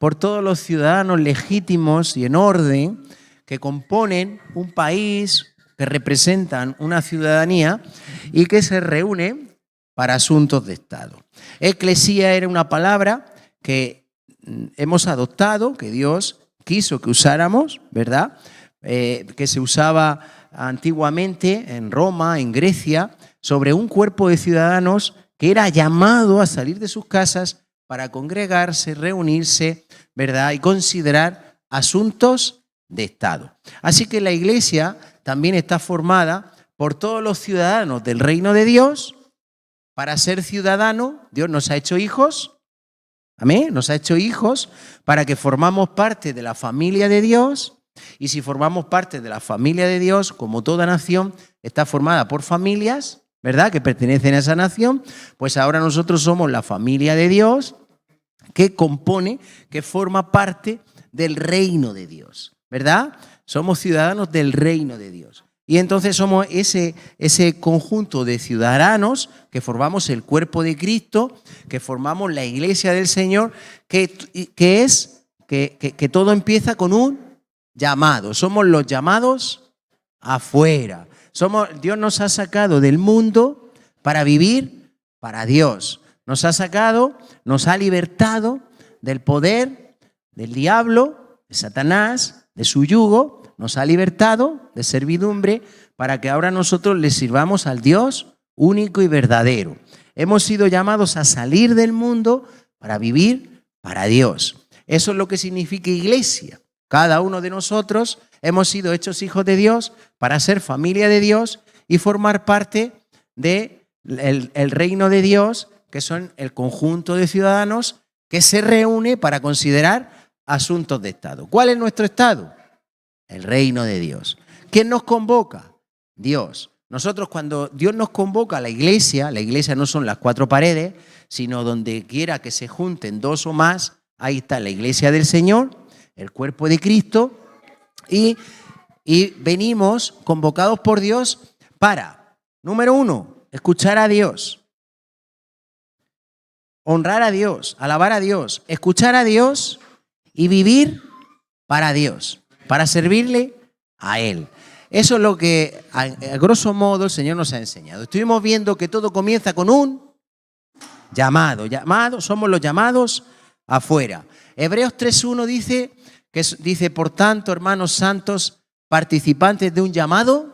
por todos los ciudadanos legítimos y en orden que componen un país, que representan una ciudadanía y que se reúnen para asuntos de Estado. Eclesía era una palabra que hemos adoptado, que Dios quiso que usáramos, ¿verdad? Que se usaba antiguamente en Roma, en Grecia, sobre un cuerpo de ciudadanos que era llamado a salir de sus casas para congregarse, reunirse, ¿verdad? Y considerar asuntos de Estado. Así que la Iglesia también está formada por todos los ciudadanos del reino de Dios. Para ser ciudadano, Dios nos ha hecho hijos, amén, nos ha hecho hijos para que formamos parte de la familia de Dios. Y si formamos parte de la familia de Dios, como toda nación está formada por familias, ¿verdad?, que pertenecen a esa nación, pues ahora nosotros somos la familia de Dios que compone, que forma parte del reino de Dios, ¿verdad? Somos ciudadanos del reino de Dios. Y entonces somos ese conjunto de ciudadanos que formamos el cuerpo de Cristo, que formamos la iglesia del Señor, que todo empieza con un llamado. Somos los llamados afuera. Dios nos ha sacado del mundo para vivir para Dios. Nos ha sacado, nos ha libertado del poder del diablo, de Satanás, de su yugo. Nos ha libertado de servidumbre para que ahora nosotros le sirvamos al Dios único y verdadero. Hemos sido llamados a salir del mundo para vivir para Dios. Eso es lo que significa iglesia. Cada uno de nosotros hemos sido hechos hijos de Dios para ser familia de Dios y formar parte del reino de Dios, que son el conjunto de ciudadanos que se reúne para considerar asuntos de Estado. ¿Cuál es nuestro Estado? El reino de Dios. ¿Quién nos convoca? Dios. Nosotros cuando Dios nos convoca a la iglesia no son las cuatro paredes, sino donde quiera que se junten dos o más, ahí está la iglesia del Señor, el cuerpo de Cristo, y venimos convocados por Dios para, número 1, escuchar a Dios, honrar a Dios, alabar a Dios, escuchar a Dios y vivir para Dios, para servirle a Él. Eso es lo que, a grosso modo, el Señor nos ha enseñado. Estuvimos viendo que todo comienza con un llamado. Somos los llamados afuera. Hebreos 3.1 dice, por tanto, hermanos santos, participantes de un llamado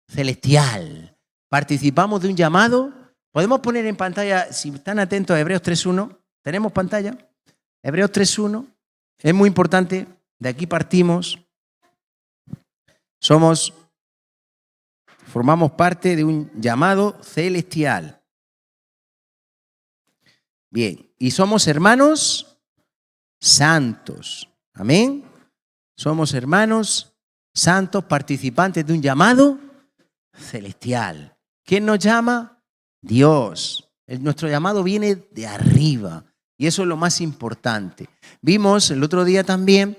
celestial. Participamos de un llamado. Podemos poner en pantalla, si están atentos a Hebreos 3.1, ¿tenemos pantalla? Hebreos 3.1, es muy importante. De aquí partimos, formamos parte de un llamado celestial. Bien, y somos hermanos santos, amén. Somos hermanos santos, participantes de un llamado celestial. ¿Quién nos llama? Dios. Nuestro llamado viene de arriba y eso es lo más importante. Vimos el otro día también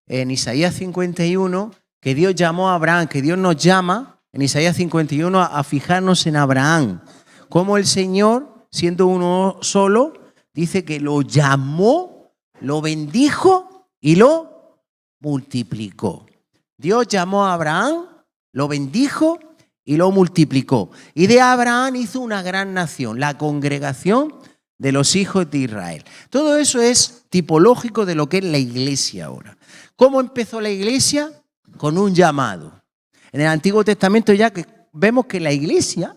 en Isaías 51, que Dios llamó a Abraham, que Dios nos llama en Isaías 51 a fijarnos en Abraham. Como el Señor, siendo uno solo, dice que lo llamó, lo bendijo y lo multiplicó. Dios llamó a Abraham, lo bendijo y lo multiplicó. Y de Abraham hizo una gran nación, la congregación de los hijos de Israel. Todo eso es tipológico de lo que es la iglesia ahora. ¿Cómo empezó la iglesia? Con un llamado. En el Antiguo Testamento ya que vemos que la eclesía,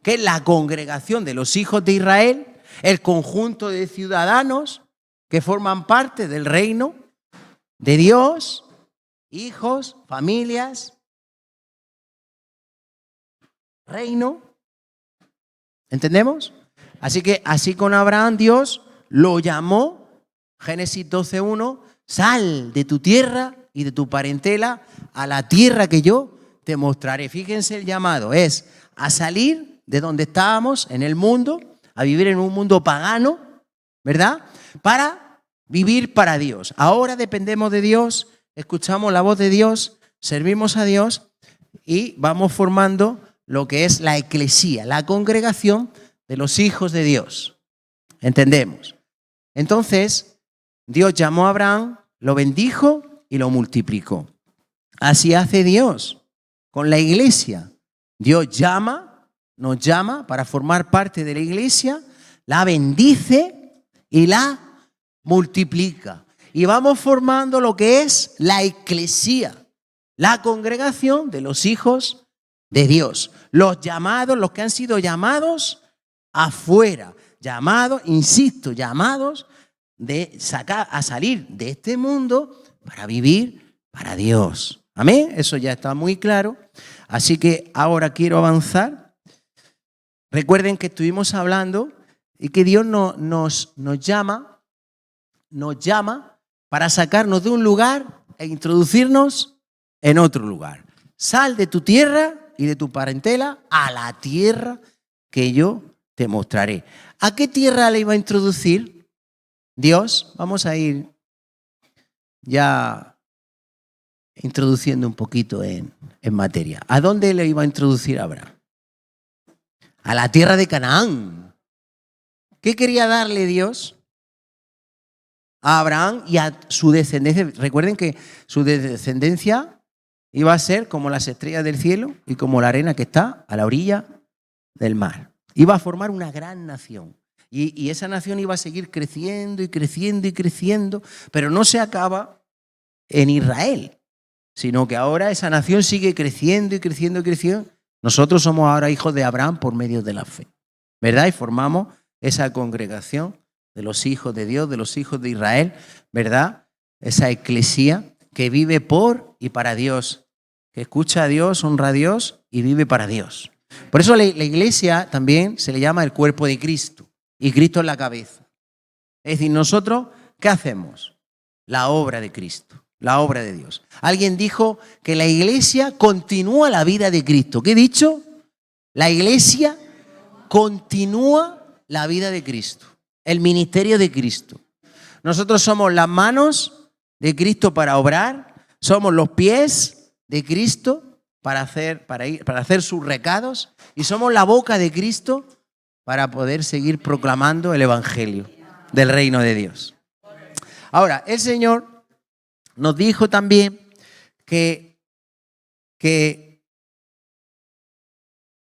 que es la congregación de los hijos de Israel, el conjunto de ciudadanos que forman parte del reino de Dios, hijos, familias, reino. ¿Entendemos? Así que así con Abraham Dios lo llamó, Génesis 12.1, sal de tu tierra y de tu parentela a la tierra que yo te mostraré. Fíjense el llamado, es a salir de donde estábamos en el mundo, a vivir en un mundo pagano, ¿verdad? Para vivir para Dios. Ahora dependemos de Dios, escuchamos la voz de Dios, servimos a Dios y vamos formando lo que es la eclesía, la congregación de los hijos de Dios. ¿Entendemos? Entonces, Dios llamó a Abraham, lo bendijo y lo multiplicó. Así hace Dios con la iglesia. Dios nos llama para formar parte de la iglesia, la bendice y la multiplica. Y vamos formando lo que es la eclesía, la congregación de los hijos de Dios. Los llamados, los que han sido llamados afuera, llamados, insisto, llamados a salir de este mundo para vivir para Dios. Amén, eso ya está muy claro. Así que ahora quiero avanzar. Recuerden que estuvimos hablando y que Dios nos llama para sacarnos de un lugar e introducirnos en otro lugar. Sal de tu tierra y de tu parentela a la tierra que yo te mostraré. ¿A qué tierra le iba a introducir Dios? Vamos a ir ya introduciendo un poquito en materia. ¿A dónde le iba a introducir a Abraham? A la tierra de Canaán. ¿Qué quería darle Dios a Abraham y a su descendencia? Recuerden que su descendencia iba a ser como las estrellas del cielo y como la arena que está a la orilla del mar. Iba a formar una gran nación. Y esa nación iba a seguir creciendo y creciendo y creciendo, pero no se acaba en Israel, sino que ahora esa nación sigue creciendo y creciendo y creciendo. Nosotros somos ahora hijos de Abraham por medio de la fe, ¿verdad? Y formamos esa congregación de los hijos de Dios, de los hijos de Israel, ¿verdad? Esa eclesía que vive por y para Dios, que escucha a Dios, honra a Dios y vive para Dios. Por eso la iglesia también se le llama el cuerpo de Cristo y Cristo es la cabeza. Es decir, nosotros, ¿qué hacemos? La obra de Cristo. La obra de Dios. Alguien dijo que la iglesia continúa la vida de Cristo. ¿Qué he dicho? La iglesia continúa la vida de Cristo, el ministerio de Cristo. Nosotros somos las manos de Cristo para obrar, somos los pies de Cristo para hacer sus recados y somos la boca de Cristo para poder seguir proclamando el evangelio del reino de Dios. Ahora, el Señor nos dijo también que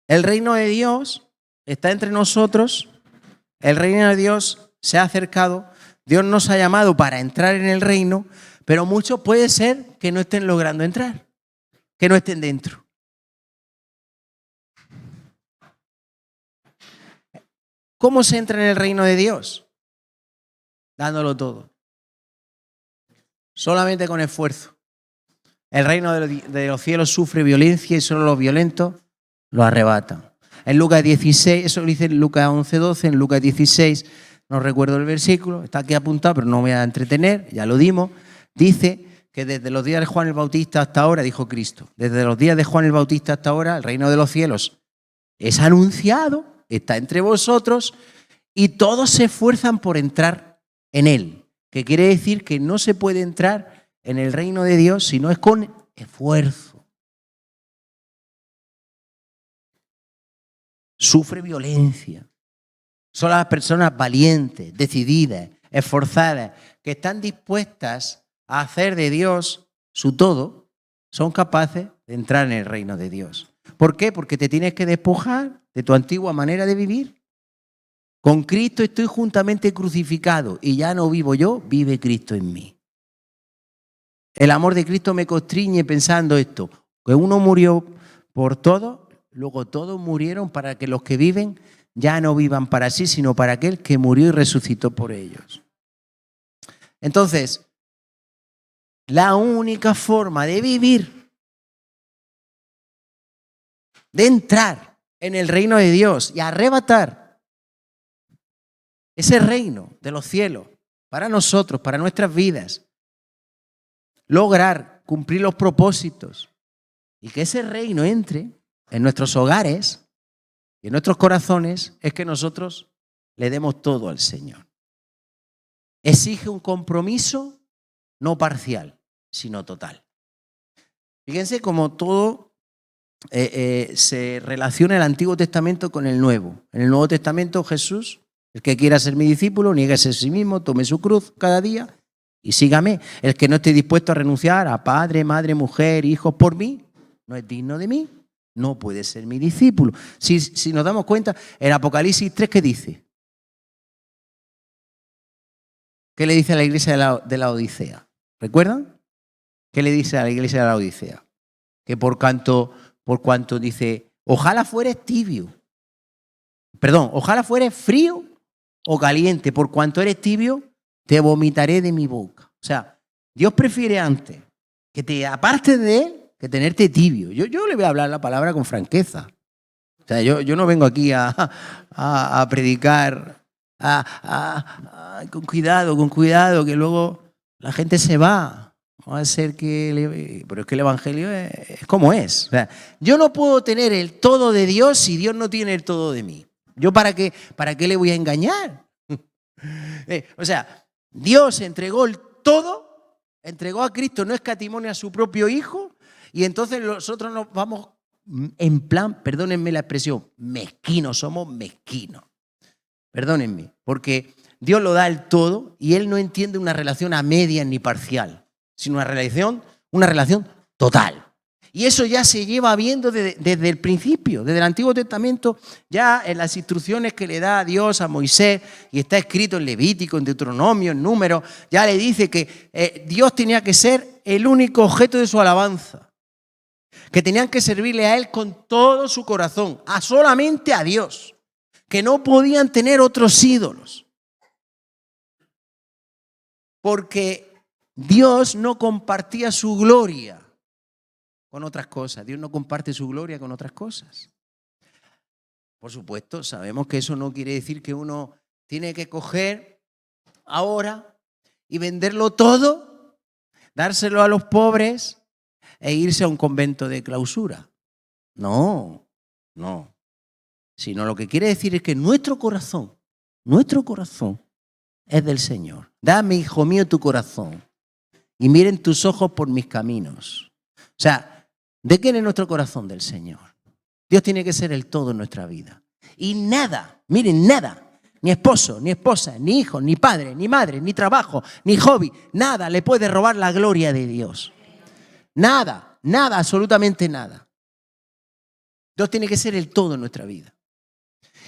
el reino de Dios está entre nosotros, el reino de Dios se ha acercado, Dios nos ha llamado para entrar en el reino, pero muchos puede ser que no estén logrando entrar, que no estén dentro. ¿Cómo se entra en el reino de Dios? Dándolo todo. Solamente con esfuerzo. El reino de los cielos sufre violencia y solo los violentos lo arrebatan. En Lucas 16, eso lo dice en Lucas 11:12, en Lucas 16, no recuerdo el versículo, está aquí apuntado, pero no me voy a entretener, ya lo dimos. Dice que desde los días de Juan el Bautista hasta ahora, dijo Cristo, desde los días de Juan el Bautista hasta ahora, el reino de los cielos es anunciado, está entre vosotros y todos se esfuerzan por entrar en él. Que quiere decir que no se puede entrar en el reino de Dios si no es con esfuerzo. Sufre violencia. Son las personas valientes, decididas, esforzadas, que están dispuestas a hacer de Dios su todo, son capaces de entrar en el reino de Dios. ¿Por qué? Porque te tienes que despojar de tu antigua manera de vivir. Con Cristo estoy juntamente crucificado y ya no vivo yo, vive Cristo en mí. El amor de Cristo me constriñe pensando esto, que uno murió por todos, luego todos murieron para que los que viven ya no vivan para sí, sino para aquel que murió y resucitó por ellos. Entonces, la única forma de vivir, de entrar en el reino de Dios y arrebatar ese reino de los cielos para nosotros, para nuestras vidas, lograr cumplir los propósitos y que ese reino entre en nuestros hogares y en nuestros corazones, es que nosotros le demos todo al Señor. Exige un compromiso no parcial, sino total. Fíjense cómo todo se relaciona el Antiguo Testamento con el Nuevo. En el Nuevo Testamento Jesús El que quiera ser mi discípulo, niéguese a sí mismo, tome su cruz cada día y sígame. El que no esté dispuesto a renunciar a padre, madre, mujer, hijos por mí, no es digno de mí, no puede ser mi discípulo. Si nos damos cuenta, en Apocalipsis 3, ¿qué dice? ¿Qué le dice a la iglesia de la Odisea? ¿Recuerdan? ¿Qué le dice a la iglesia de la Odisea? Que por cuanto dice, ojalá fueres tibio. Perdón, ojalá fueres frío o caliente. Por cuanto eres tibio, te vomitaré de mi boca. O sea, Dios prefiere antes que te apartes de Él que tenerte tibio. Yo le voy a hablar la palabra con franqueza. O sea, yo no vengo aquí a predicar con cuidado, que luego la gente se va. Va a ser pero es que el Evangelio es como es. O sea, yo no puedo tener el todo de Dios si Dios no tiene el todo de mí. ¿Yo para qué le voy a engañar? O sea, Dios entregó el todo, entregó a Cristo, no escatimó ni a su propio Hijo, y entonces nosotros nos vamos en plan, perdónenme la expresión, mezquinos, somos mezquinos. Perdónenme, porque Dios lo da el todo y Él no entiende una relación a medias ni parcial, sino una relación total. Y eso ya se lleva viendo desde el principio, desde el Antiguo Testamento, ya en las instrucciones que le da Dios a Moisés, y está escrito en Levítico, en Deuteronomio, en Números, ya le dice que Dios tenía que ser el único objeto de su alabanza, que tenían que servirle a Él con todo su corazón, solamente a Dios, que no podían tener otros ídolos, porque Dios no compartía su gloria con otras cosas. Dios no comparte su gloria con otras cosas. Por supuesto, sabemos que eso no quiere decir que uno tiene que coger ahora y venderlo todo, dárselo a los pobres e irse a un convento de clausura. No. Sino lo que quiere decir es que nuestro corazón es del Señor. Dame, hijo mío, tu corazón y miren tus ojos por mis caminos. O sea, ¿de quién es nuestro corazón? Del Señor. Dios tiene que ser el todo en nuestra vida. Y nada, miren, nada, ni esposo, ni esposa, ni hijo, ni padre, ni madre, ni trabajo, ni hobby, nada le puede robar la gloria de Dios. Nada, absolutamente nada. Dios tiene que ser el todo en nuestra vida.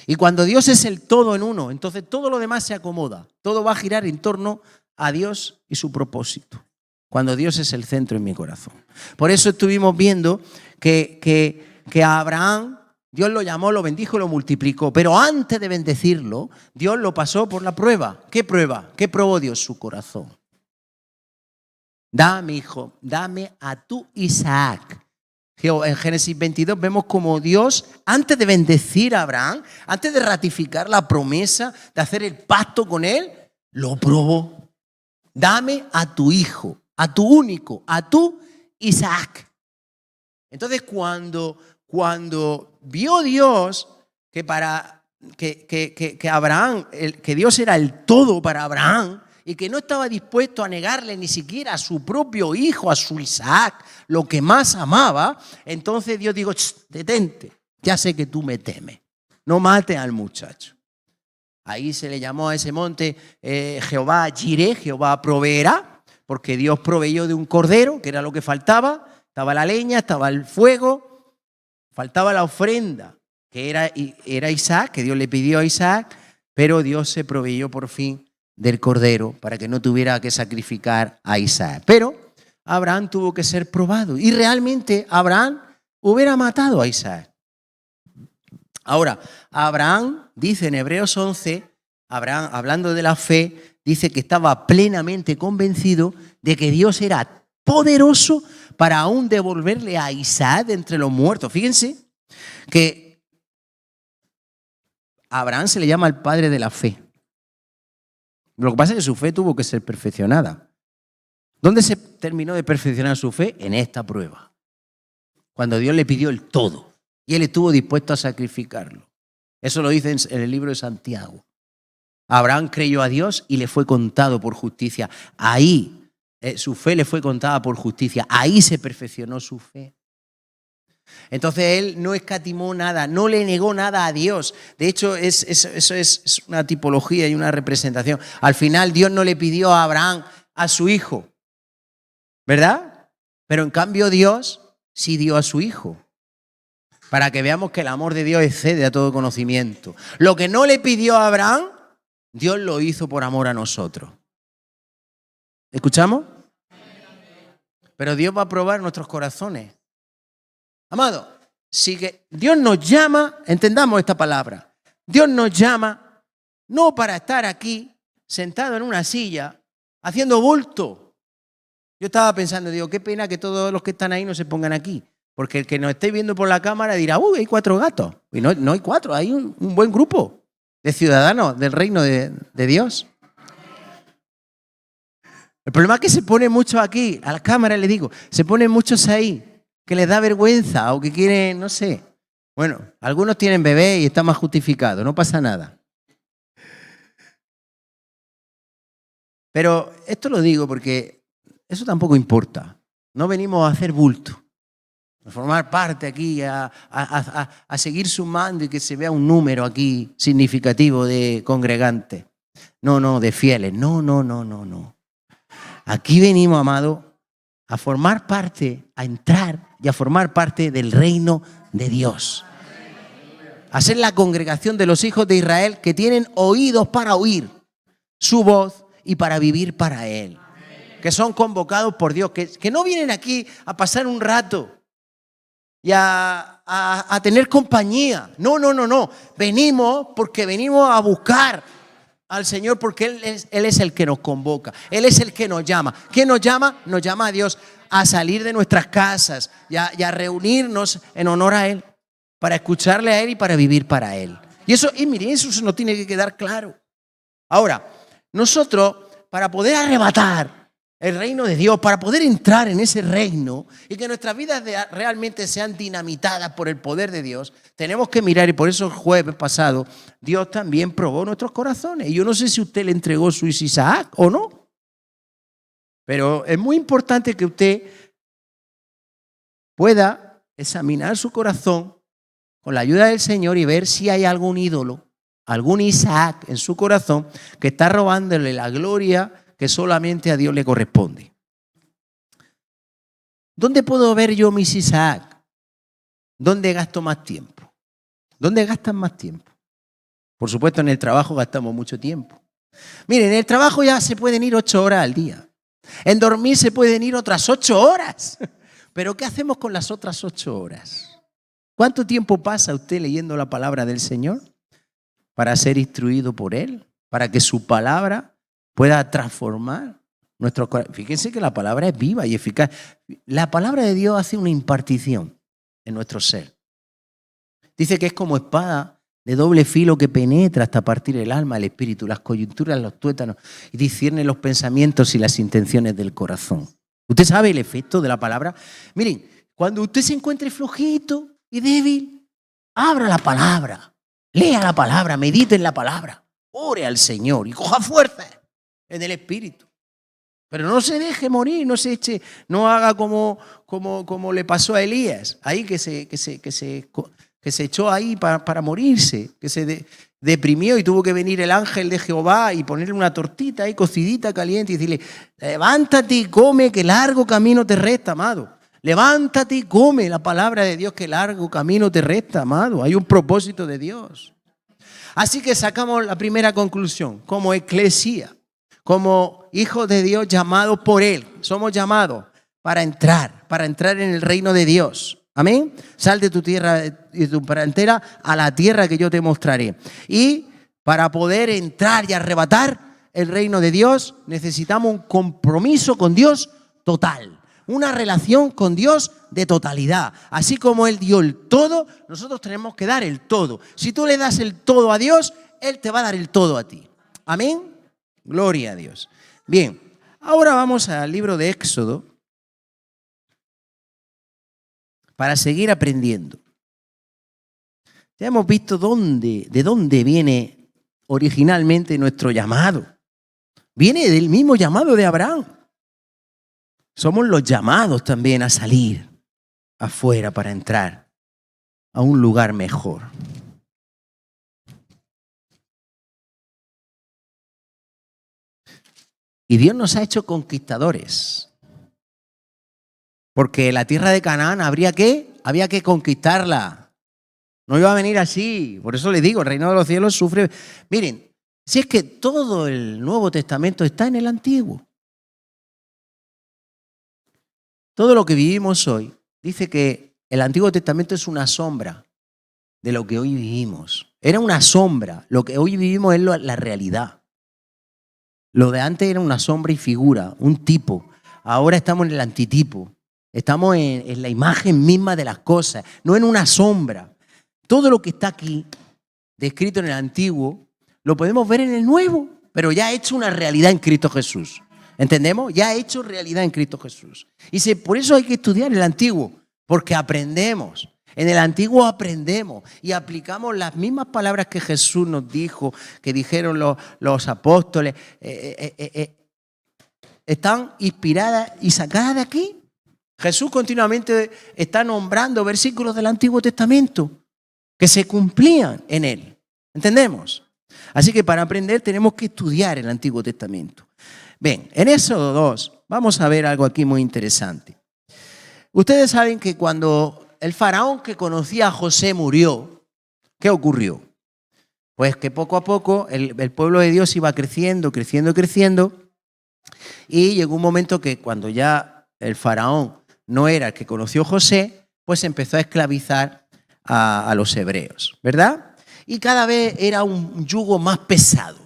Y cuando Dios es el todo en uno, entonces todo lo demás se acomoda. Todo va a girar en torno a Dios y su propósito. Cuando Dios es el centro en mi corazón. Por eso estuvimos viendo que a Abraham Dios lo llamó, lo bendijo y lo multiplicó. Pero antes de bendecirlo, Dios lo pasó por la prueba. ¿Qué prueba? ¿Qué probó Dios? Su corazón. Dame, hijo, dame a tu Isaac. En Génesis 22 vemos como Dios, antes de bendecir a Abraham, antes de ratificar la promesa, de hacer el pacto con él, lo probó. Dame a tu hijo, a tu único, a tu Isaac. Entonces cuando vio Dios que Abraham, que Dios era el todo para Abraham y que no estaba dispuesto a negarle ni siquiera a su propio hijo, a su Isaac, lo que más amaba, entonces Dios dijo, detente, ya sé que tú me temes, no mates al muchacho. Ahí se le llamó a ese monte Jehová Jireh, Jehová proveerá, porque Dios proveyó de un cordero, que era lo que faltaba. Estaba la leña, estaba el fuego, faltaba la ofrenda, que era Isaac, que Dios le pidió a Isaac, pero Dios se proveyó por fin del cordero para que no tuviera que sacrificar a Isaac. Pero Abraham tuvo que ser probado y realmente Abraham hubiera matado a Isaac. Ahora, Abraham dice en Hebreos 11, Abraham, hablando de la fe, dice que estaba plenamente convencido de que Dios era poderoso para aún devolverle a Isaac de entre los muertos. Fíjense que a Abraham se le llama el padre de la fe. Lo que pasa es que su fe tuvo que ser perfeccionada. ¿Dónde se terminó de perfeccionar su fe? En esta prueba. Cuando Dios le pidió el todo. Y él estuvo dispuesto a sacrificarlo. Eso lo dice en el libro de Santiago. Abraham creyó a Dios y le fue contado por justicia. Ahí su fe le fue contada por justicia. Ahí se perfeccionó su fe. Entonces él no escatimó nada, no le negó nada a Dios. De hecho, eso es una tipología y una representación. Al final Dios no le pidió a Abraham a su hijo, ¿verdad? Pero en cambio Dios sí dio a su hijo. Para que veamos que el amor de Dios excede a todo conocimiento. Lo que no le pidió a Abraham, Dios lo hizo por amor a nosotros. ¿Escuchamos? Pero Dios va a probar nuestros corazones. Amado, si que Dios nos llama, entendamos esta palabra. Dios nos llama no para estar aquí sentado en una silla haciendo bulto. Yo estaba pensando, digo, qué pena que todos los que están ahí no se pongan aquí. Porque el que nos esté viendo por la cámara dirá, uy, hay 4 gatos. Y no hay 4, hay un buen grupo de ciudadanos del reino de Dios. El problema es que se ponen muchos aquí, a la cámara les digo, se ponen muchos ahí que les da vergüenza o que quieren, no sé. Bueno, algunos tienen bebé y está más justificado, no pasa nada. Pero esto lo digo porque eso tampoco importa. No venimos a hacer bulto, a formar parte aquí, a seguir sumando y que se vea un número aquí significativo de congregantes. No, de fieles. No. Aquí venimos, amado, a formar parte, a entrar y a formar parte del reino de Dios. A ser la congregación de los hijos de Israel que tienen oídos para oír su voz y para vivir para Él. Que son convocados por Dios, que no vienen aquí a pasar un rato y a tener compañía. No. Venimos porque venimos a buscar al Señor porque Él es el que nos convoca. Él es el que nos llama. ¿Quién nos llama? Nos llama a Dios a salir de nuestras casas y a reunirnos en honor a Él, para escucharle a Él y para vivir para Él. Y miren, eso se nos tiene que quedar claro. Ahora, nosotros, para poder arrebatar el reino de Dios, para poder entrar en ese reino y que nuestras vidas realmente sean dinamitadas por el poder de Dios, tenemos que mirar, y por eso el jueves pasado Dios también probó nuestros corazones. Y yo no sé si usted le entregó su Isaac o no, pero es muy importante que usted pueda examinar su corazón con la ayuda del Señor y ver si hay algún ídolo, algún Isaac en su corazón que está robándole la gloria que solamente a Dios le corresponde. ¿Dónde puedo ver yo mis Isaac? ¿Dónde gasto más tiempo? ¿Dónde gastan más tiempo? Por supuesto, en el trabajo gastamos mucho tiempo. Miren, en el trabajo ya se pueden ir 8 horas al día. En dormir se pueden ir otras 8 horas. Pero ¿qué hacemos con las otras 8 horas? ¿Cuánto tiempo pasa usted leyendo la palabra del Señor para ser instruido por Él? Para que su palabra pueda transformar nuestro corazón. Fíjense que la palabra es viva y eficaz. La palabra de Dios hace una impartición en nuestro ser. Dice que es como espada de doble filo que penetra hasta partir el alma, el espíritu, las coyunturas, los tuétanos y discierne los pensamientos y las intenciones del corazón. ¿Usted sabe el efecto de la palabra? Miren, cuando usted se encuentre flojito y débil, abra la palabra, lea la palabra, medite en la palabra, ore al Señor y coja fuerza en el espíritu. Pero no se deje morir, no se eche, no haga como le pasó a Elías, ahí que se echó ahí para morirse, que se deprimió y tuvo que venir el ángel de Jehová y ponerle una tortita ahí cocidita caliente y decirle, levántate y come que largo camino te resta, amado. Levántate y come la palabra de Dios que largo camino te resta, amado. Hay un propósito de Dios. Así que sacamos la primera conclusión, como eclesía, como hijos de Dios llamados por Él. Somos llamados para entrar en el reino de Dios. Amén. Sal de tu tierra y tu parentela a la tierra que yo te mostraré. Y para poder entrar y arrebatar el reino de Dios, necesitamos un compromiso con Dios total. Una relación con Dios de totalidad. Así como Él dio el todo, nosotros tenemos que dar el todo. Si tú le das el todo a Dios, Él te va a dar el todo a ti. Amén. Gloria a Dios. Bien, ahora vamos al libro de Éxodo para seguir aprendiendo. Ya hemos visto de dónde viene originalmente nuestro llamado. Viene del mismo llamado de Abraham. Somos los llamados también a salir afuera para entrar a un lugar mejor. Y Dios nos ha hecho conquistadores. Porque la tierra de Canaán había que conquistarla. No iba a venir así. Por eso les digo, el reino de los cielos sufre. Miren, si es que todo el Nuevo Testamento está en el Antiguo. Todo lo que vivimos hoy dice que el Antiguo Testamento es una sombra de lo que hoy vivimos. Era una sombra. Lo que hoy vivimos es la realidad. Lo de antes era una sombra y figura, un tipo. Ahora estamos en el antitipo. Estamos en la imagen misma de las cosas, no en una sombra. Todo lo que está aquí, descrito en el Antiguo, lo podemos ver en el Nuevo, pero ya hecho una realidad en Cristo Jesús. ¿Entendemos? Ya hecho realidad en Cristo Jesús. Y por eso hay que estudiar el Antiguo, porque aprendemos. En el Antiguo aprendemos y aplicamos las mismas palabras que Jesús nos dijo, que dijeron los apóstoles. Están inspiradas y sacadas de aquí. Jesús continuamente está nombrando versículos del Antiguo Testamento que se cumplían en él. ¿Entendemos? Así que para aprender tenemos que estudiar el Antiguo Testamento. Bien, en Éxodo 2 vamos a ver algo aquí muy interesante. Ustedes saben que cuando el faraón que conocía a José murió, ¿qué ocurrió? Pues que poco a poco el pueblo de Dios iba creciendo, y llegó un momento que cuando ya el faraón no era el que conoció a José, pues empezó a esclavizar a los hebreos, ¿verdad? Y cada vez era un yugo más pesado.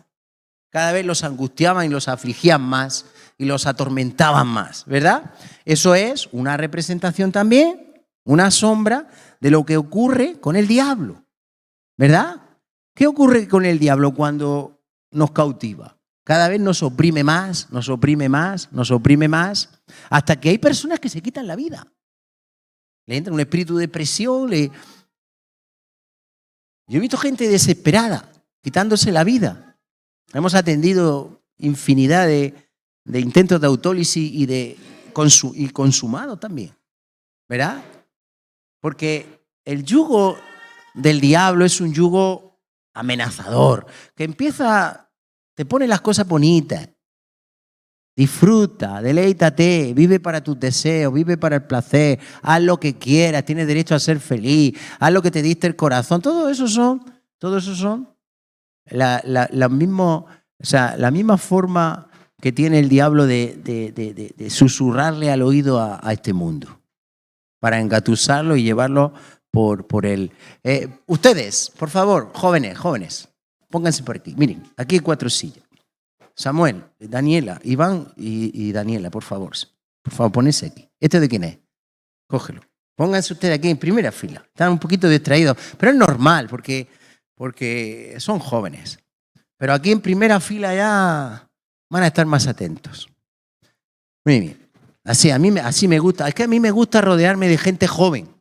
Cada vez los angustiaban y los afligían más y los atormentaban más, ¿verdad? Eso es una representación también, una sombra de lo que ocurre con el diablo, ¿verdad? ¿Qué ocurre con el diablo cuando nos cautiva? Cada vez nos oprime más, hasta que hay personas que se quitan la vida. Le entra un espíritu de depresión. Yo he visto gente desesperada, quitándose la vida. Hemos atendido infinidad de intentos de autólisis y consumado también, ¿verdad? Porque el yugo del diablo es un yugo amenazador, que te pone las cosas bonitas. Disfruta, deleítate, vive para tus deseos, vive para el placer, haz lo que quieras, tienes derecho a ser feliz, haz lo que te diste el corazón. Todo eso son la misma forma que tiene el diablo de susurrarle al oído a este mundo, para engatusarlo y llevarlo por él. Ustedes, por favor, jóvenes, pónganse por aquí. Miren, aquí hay 4 sillas. Samuel, Daniela, Iván y Daniela, por favor, ponese aquí. ¿Este de quién es? Cógelo. Pónganse ustedes aquí en primera fila. Están un poquito distraídos, pero es normal porque son jóvenes. Pero aquí en primera fila ya van a estar más atentos. Muy bien. Así me gusta. Es que a mí me gusta rodearme de gente joven.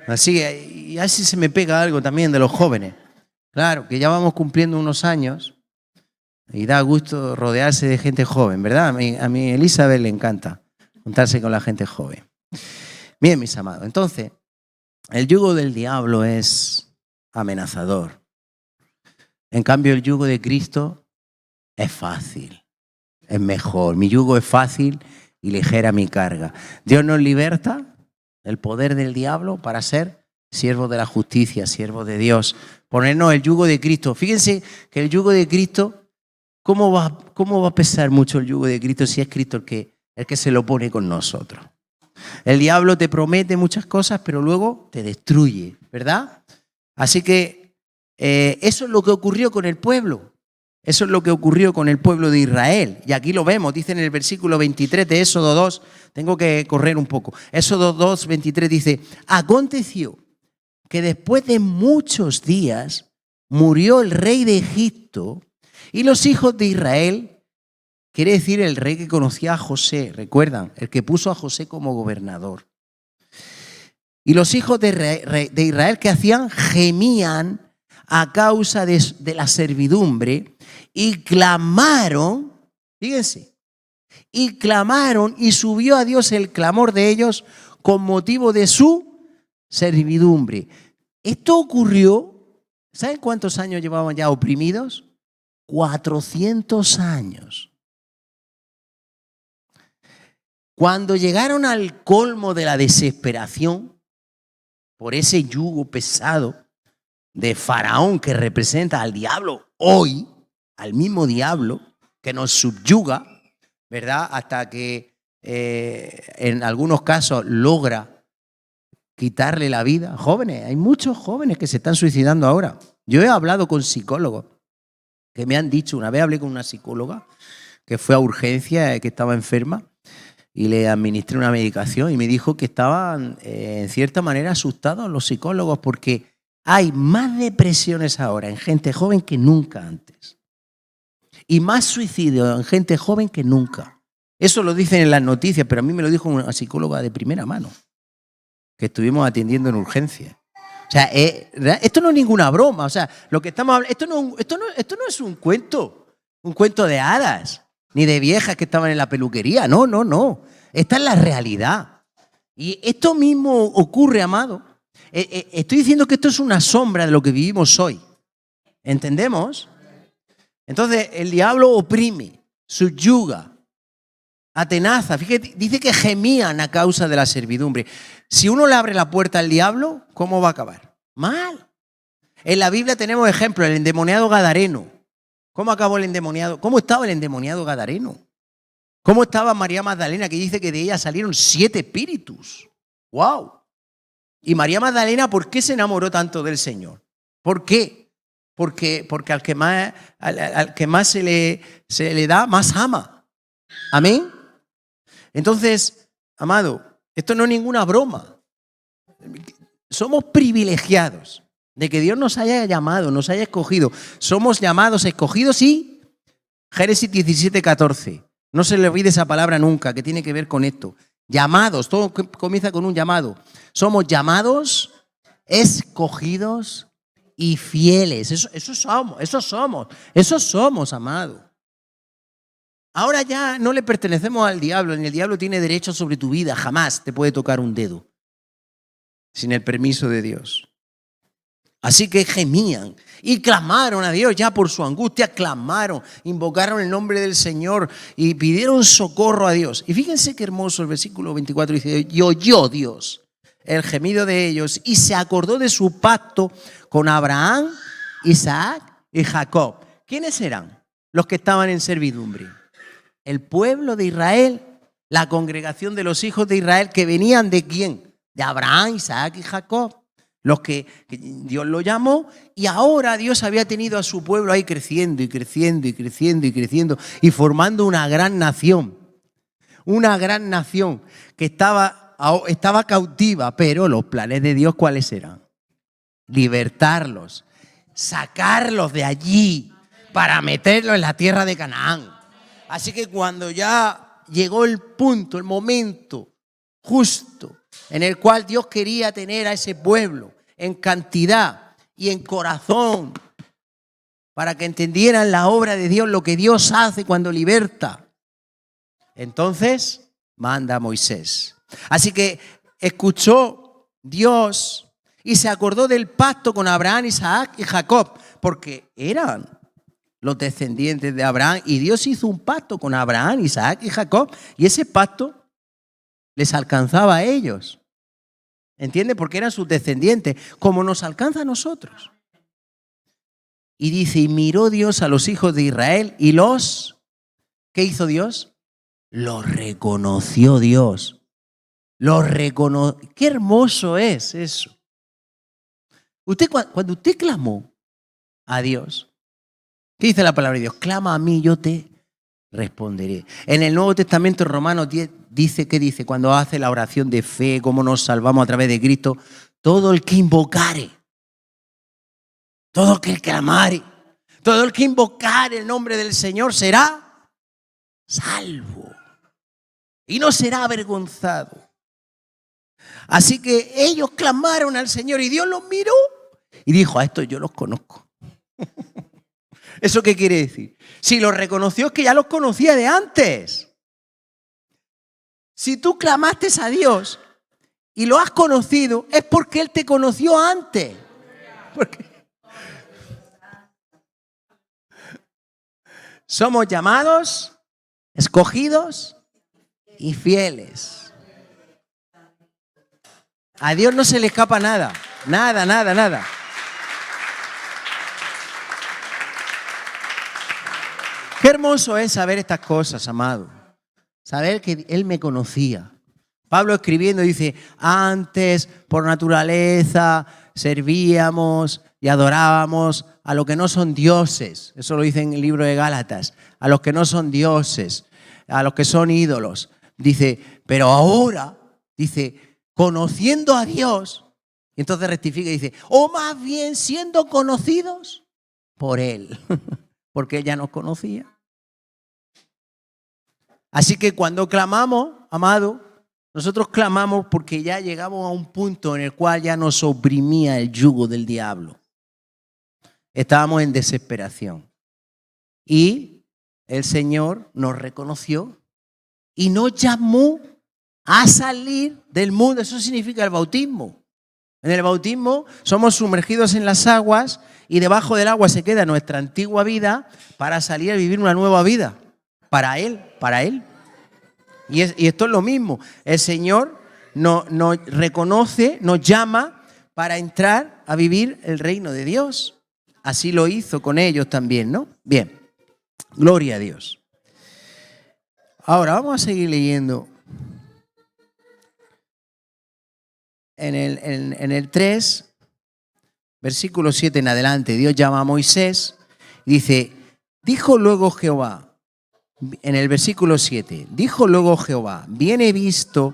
Y así se me pega algo también de los jóvenes. Claro, que ya vamos cumpliendo unos años. Y da gusto rodearse de gente joven, ¿verdad? A mí Elizabeth le encanta juntarse con la gente joven. Bien, mis amados. Entonces, el yugo del diablo es amenazador. En cambio, el yugo de Cristo es fácil, es mejor. Mi yugo es fácil y ligera mi carga. Dios nos liberta del poder del diablo para ser siervos de la justicia, siervos de Dios. Ponernos el yugo de Cristo. Fíjense que el yugo de Cristo, ¿cómo va a pesar mucho el yugo de Cristo si es Cristo el que se lo pone con nosotros? El diablo te promete muchas cosas, pero luego te destruye, ¿verdad? Así que eso es lo que ocurrió con el pueblo. Eso es lo que ocurrió con el pueblo de Israel. Y aquí lo vemos, dice en el versículo 23 de Éxodo 2. Tengo que correr un poco. Éxodo 2, 23 dice: aconteció que después de muchos días murió el rey de Egipto y los hijos de Israel, quiere decir el rey que conocía a José, recuerdan, el que puso a José como gobernador. Y los hijos de Israel, ¿qué hacían? Gemían a causa de la servidumbre y clamaron, fíjense, y subió a Dios el clamor de ellos con motivo de su servidumbre. Esto ocurrió, ¿saben cuántos años llevaban ya oprimidos? 400 años. Cuando llegaron al colmo de la desesperación por ese yugo pesado de Faraón que representa al diablo hoy, al mismo diablo que nos subyuga, ¿verdad? Hasta que en algunos casos logra quitarle la vida. Jóvenes, hay muchos jóvenes que se están suicidando ahora. Yo he hablado con psicólogos que me han dicho, una vez hablé con una psicóloga que fue a urgencia, que estaba enferma, y le administré una medicación y me dijo que estaban en cierta manera asustados los psicólogos porque hay más depresiones ahora en gente joven que nunca antes. Y más suicidios en gente joven que nunca. Eso lo dicen en las noticias, pero a mí me lo dijo una psicóloga de primera mano, que estuvimos atendiendo en urgencia. O sea, esto no es ninguna broma. O sea, lo que estamos hablando, esto no es un cuento de hadas, ni de viejas que estaban en la peluquería. No, no, no. Esta es la realidad. Y esto mismo ocurre, amado. Estoy diciendo que esto es una sombra de lo que vivimos hoy. ¿Entendemos? Entonces, el diablo oprime, subyuga, atenaza. Fíjate, dice que gemían a causa de la servidumbre. Si uno le abre la puerta al diablo, ¿cómo va a acabar? Mal. En la Biblia tenemos ejemplos, el endemoniado gadareno. ¿Cómo acabó el endemoniado? ¿Cómo estaba el endemoniado gadareno? ¿Cómo estaba María Magdalena, que dice que de ella salieron 7 espíritus? ¡Wow! Y María Magdalena, ¿por qué se enamoró tanto del Señor? ¿Por qué? Porque al que más se le da, más ama. ¿Amén? Entonces, amado, esto no es ninguna broma. Somos privilegiados de que Dios nos haya llamado, nos haya escogido. Somos llamados, escogidos y Génesis 17:14. No se le olvide esa palabra nunca, que tiene que ver con esto. Llamados, todo comienza con un llamado. Somos llamados, escogidos y fieles. Eso somos, amado. Ahora ya no le pertenecemos al diablo, ni el diablo tiene derecho sobre tu vida. Jamás te puede tocar un dedo sin el permiso de Dios. Así que gemían y clamaron a Dios ya por su angustia, clamaron, invocaron el nombre del Señor y pidieron socorro a Dios. Y fíjense qué hermoso el versículo 24 dice, y oyó Dios el gemido de ellos y se acordó de su pacto con Abraham, Isaac y Jacob. ¿Quiénes eran los que estaban en servidumbre? El pueblo de Israel, la congregación de los hijos de Israel que venían ¿de quién? De Abraham, Isaac y Jacob. Los que Dios lo llamó y ahora Dios había tenido a su pueblo ahí creciendo y creciendo y creciendo y creciendo y formando una gran nación que estaba cautiva, pero los planes de Dios ¿cuáles eran? Libertarlos, sacarlos de allí para meterlos en la tierra de Canaán. Así que cuando ya llegó el punto, el momento justo en el cual Dios quería tener a ese pueblo en cantidad y en corazón para que entendieran la obra de Dios, lo que Dios hace cuando liberta, entonces manda a Moisés. Así que escuchó Dios y se acordó del pacto con Abraham, Isaac y Jacob, porque eran los descendientes de Abraham y Dios hizo un pacto con Abraham, Isaac y Jacob y ese pacto les alcanzaba a ellos. ¿Entiende? Porque eran sus descendientes, como nos alcanza a nosotros. Y dice, y miró Dios a los hijos de Israel y ¿qué hizo Dios? Los reconoció Dios. Qué hermoso es eso. Cuando usted clamó a Dios, ¿qué dice la palabra de Dios? Clama a mí, yo te responderé. En el Nuevo Testamento, en Romanos 10, ¿qué dice? Cuando hace la oración de fe, cómo nos salvamos a través de Cristo, todo el que invocare, todo el que clamare, todo el que invocare el nombre del Señor será salvo y no será avergonzado. Así que ellos clamaron al Señor y Dios los miró y dijo, a estos yo los conozco. ¿Eso qué quiere decir? Si los reconoció es que ya los conocía de antes. Si tú clamaste a Dios y lo has conocido, es porque Él te conoció antes. Porque somos llamados, escogidos y fieles. A Dios no se le escapa nada, nada, nada, nada. Qué hermoso es saber estas cosas, amado. Saber que Él me conocía. Pablo escribiendo dice, antes por naturaleza servíamos y adorábamos a los que no son dioses. Eso lo dice en el libro de Gálatas. A los que no son dioses, a los que son ídolos. Dice, pero ahora, dice, conociendo a Dios, y entonces rectifica y dice, o más bien siendo conocidos por Él, porque Él ya nos conocía. Así que cuando clamamos, amado, nosotros clamamos porque ya llegamos a un punto en el cual ya nos oprimía el yugo del diablo. Estábamos en desesperación. Y el Señor nos reconoció y nos llamó a salir del mundo. Eso significa el bautismo. En el bautismo somos sumergidos en las aguas y debajo del agua se queda nuestra antigua vida para salir a vivir una nueva vida. Para Él, para Él. Y esto es lo mismo. El Señor nos reconoce, nos llama para entrar a vivir el reino de Dios. Así lo hizo con ellos también, ¿no? Bien, gloria a Dios. Ahora vamos a seguir leyendo. En el 3, versículo 7 en adelante, Dios llama a Moisés y dice, dijo luego Jehová, en el versículo 7, dijo luego Jehová, bien he visto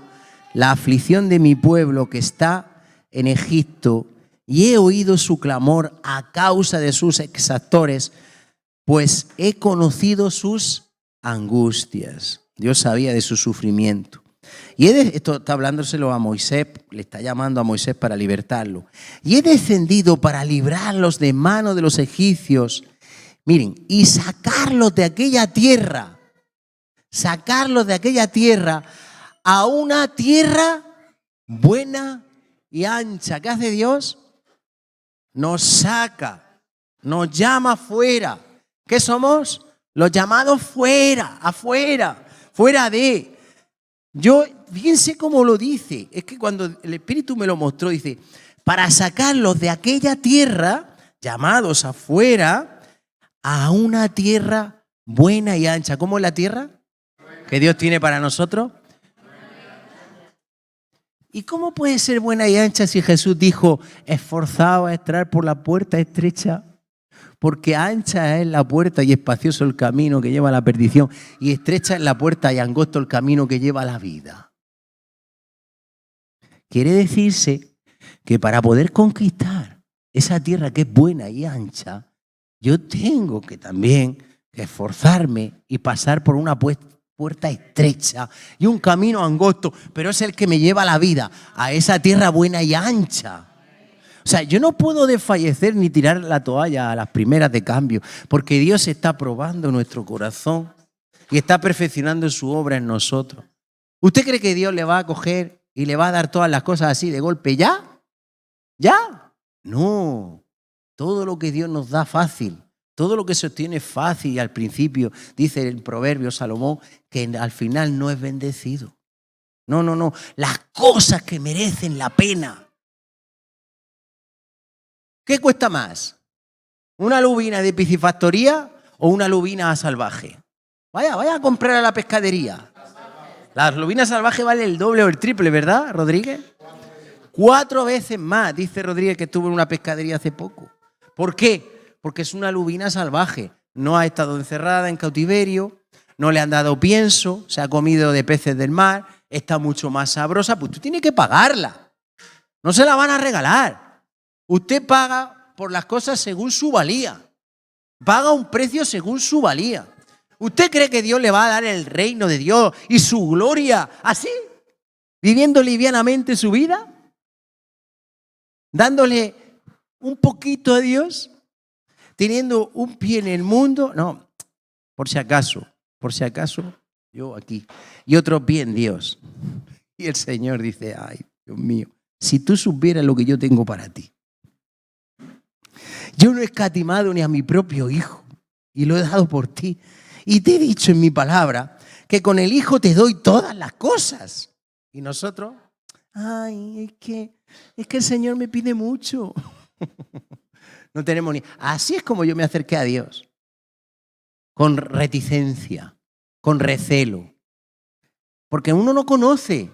la aflicción de mi pueblo que está en Egipto y he oído su clamor a causa de sus exactores, pues he conocido sus angustias. Dios sabía de su sufrimiento. Y esto está hablándoselo a Moisés, le está llamando a Moisés para libertarlo. Y he descendido para librarlos de mano de los egipcios, miren, y sacarlos de aquella tierra a una tierra buena y ancha. ¿Qué hace Dios? Nos saca, nos llama fuera. ¿Qué somos? Los llamados fuera, afuera, fuera de. Yo, fíjense cómo lo dice. Es que cuando el Espíritu me lo mostró, dice, para sacarlos de aquella tierra, llamados afuera, a una tierra buena y ancha. ¿Cómo es la tierra que Dios tiene para nosotros? ¿Y cómo puede ser buena y ancha si Jesús dijo, esforzaos a entrar por la puerta estrecha? Porque ancha es la puerta y espacioso el camino que lleva a la perdición, y estrecha es la puerta y angosto el camino que lleva a la vida. Quiere decirse que para poder conquistar esa tierra que es buena y ancha, yo tengo que también esforzarme y pasar por una puerta estrecha y un camino angosto, pero es el que me lleva a la vida, a esa tierra buena y ancha. O sea, yo no puedo desfallecer ni tirar la toalla a las primeras de cambio, porque Dios está probando nuestro corazón y está perfeccionando su obra en nosotros. ¿Usted cree que Dios le va a coger y le va a dar todas las cosas así de golpe? ¿Ya? ¿Ya? No. Todo lo que Dios nos da fácil, todo lo que se obtiene fácil y al principio, dice el proverbio Salomón, que al final no es bendecido. No. Las cosas que merecen la pena. ¿Qué cuesta más? ¿Una lubina de piscifactoría o una lubina salvaje? Vaya a comprar a la pescadería. Las lubinas salvajes valen el doble o el triple, ¿verdad, Rodríguez? 4 veces más, dice Rodríguez, que estuvo en una pescadería hace poco. ¿Por qué? Porque es una lubina salvaje. No ha estado encerrada en cautiverio, no le han dado pienso, se ha comido de peces del mar, está mucho más sabrosa, pues tú tienes que pagarla. No se la van a regalar. Usted paga por las cosas según su valía. Paga un precio según su valía. ¿Usted cree que Dios le va a dar el reino de Dios y su gloria así? ¿Viviendo livianamente su vida? ¿Dándole un poquito a Dios? ¿Teniendo un pie en el mundo? No, por si acaso, yo aquí. Y otro pie en Dios. Y el Señor dice, ay, Dios mío, si tú supieras lo que yo tengo para ti. Yo no he escatimado ni a mi propio hijo y lo he dado por ti. Y te he dicho en mi palabra que con el hijo te doy todas las cosas. Y nosotros, ay, es que el Señor me pide mucho. No tenemos ni... Así es como yo me acerqué a Dios. Con reticencia, con recelo. Porque uno no conoce,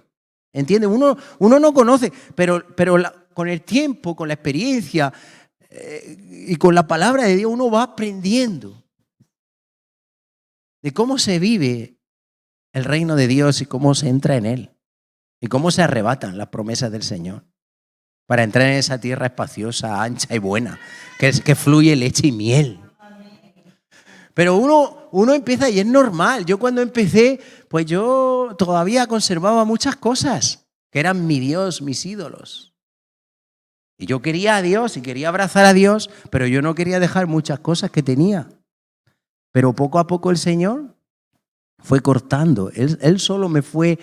¿entiendes? Uno no conoce, pero con el tiempo, con la experiencia y con la palabra de Dios uno va aprendiendo de cómo se vive el reino de Dios y cómo se entra en él y cómo se arrebatan las promesas del Señor para entrar en esa tierra espaciosa, ancha y buena, que fluye leche y miel. Pero uno empieza y es normal. Yo cuando empecé, pues yo todavía conservaba muchas cosas que eran mi Dios, mis ídolos. Y yo quería a Dios y quería abrazar a Dios, pero yo no quería dejar muchas cosas que tenía. Pero poco a poco el Señor fue cortando. Él solo me fue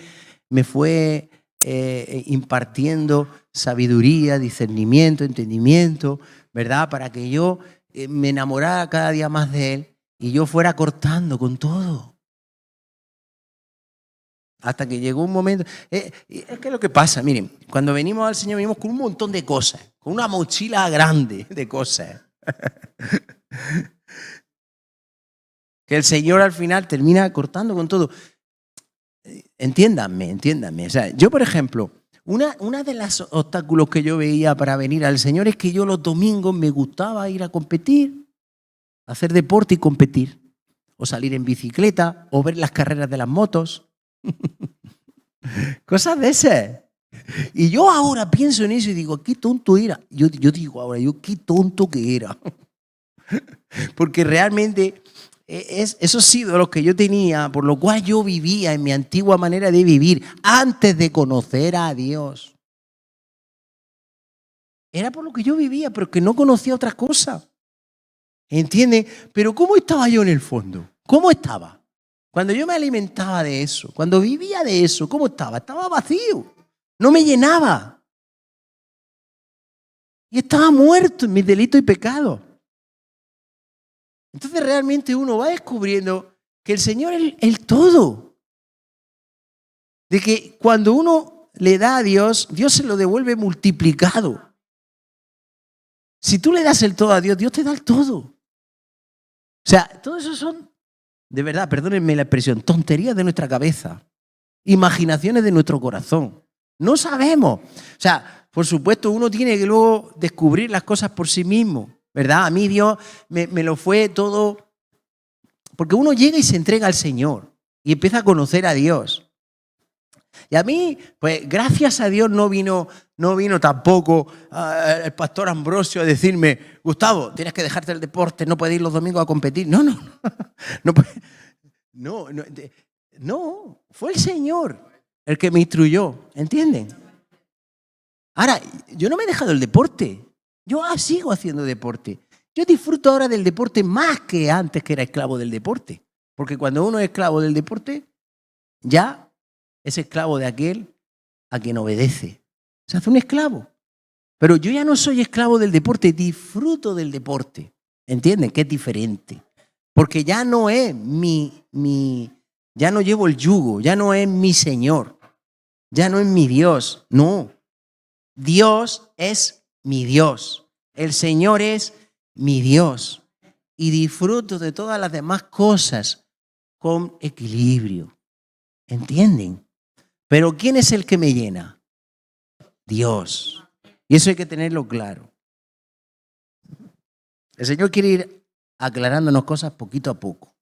impartiendo sabiduría, discernimiento, entendimiento, ¿verdad? Para que yo me enamorara cada día más de Él y yo fuera cortando con todo. Hasta que llegó un momento... es que lo que pasa, miren, cuando venimos al Señor venimos con un montón de cosas, con una mochila grande de cosas. Que el Señor al final termina cortando con todo. Entiéndanme. O sea, yo, por ejemplo, una de los obstáculos que yo veía para venir al Señor es que yo los domingos me gustaba ir a competir, hacer deporte y competir, o salir en bicicleta, o ver las carreras de las motos. Cosas de esas. Y yo ahora pienso en eso y digo, qué tonto era. Yo digo ahora, qué tonto que era. Porque realmente esos ídolos que yo tenía, por lo cual yo vivía en mi antigua manera de vivir, antes de conocer a Dios, era por lo que yo vivía, pero que no conocía otra cosa. ¿Entiendes? Pero ¿cómo estaba yo en el fondo? ¿Cómo estaba? Cuando yo me alimentaba de eso, cuando vivía de eso, ¿cómo estaba? Estaba vacío, no me llenaba. Y estaba muerto en mis delitos y pecados. Entonces realmente uno va descubriendo que el Señor es el todo. De que cuando uno le da a Dios, Dios se lo devuelve multiplicado. Si tú le das el todo a Dios, Dios te da el todo. O sea, todo eso son, de verdad, perdónenme la expresión, tonterías de nuestra cabeza, imaginaciones de nuestro corazón. No sabemos. O sea, por supuesto, uno tiene que luego descubrir las cosas por sí mismo, ¿verdad? A mí Dios me lo fue todo, porque uno llega y se entrega al Señor y empieza a conocer a Dios. Y a mí, pues gracias a Dios no vino tampoco el pastor Ambrosio a decirme, Gustavo, tienes que dejarte el deporte, no puedes ir los domingos a competir. No, fue el Señor el que me instruyó, ¿entienden? Ahora, yo no me he dejado el deporte, yo sigo haciendo deporte. Yo disfruto ahora del deporte más que antes que era esclavo del deporte. Porque cuando uno es esclavo del deporte, ya es esclavo de aquel a quien obedece. Se hace un esclavo. Pero yo ya no soy esclavo del deporte, disfruto del deporte. ¿Entienden? Que es diferente. Porque ya no es ya no llevo el yugo, ya no es mi Señor, ya no es mi Dios. No. Dios es mi Dios. El Señor es mi Dios. Y disfruto de todas las demás cosas con equilibrio. ¿Entienden? Pero ¿quién es el que me llena? Dios. Y eso hay que tenerlo claro. El Señor quiere ir aclarándonos cosas poquito a poco.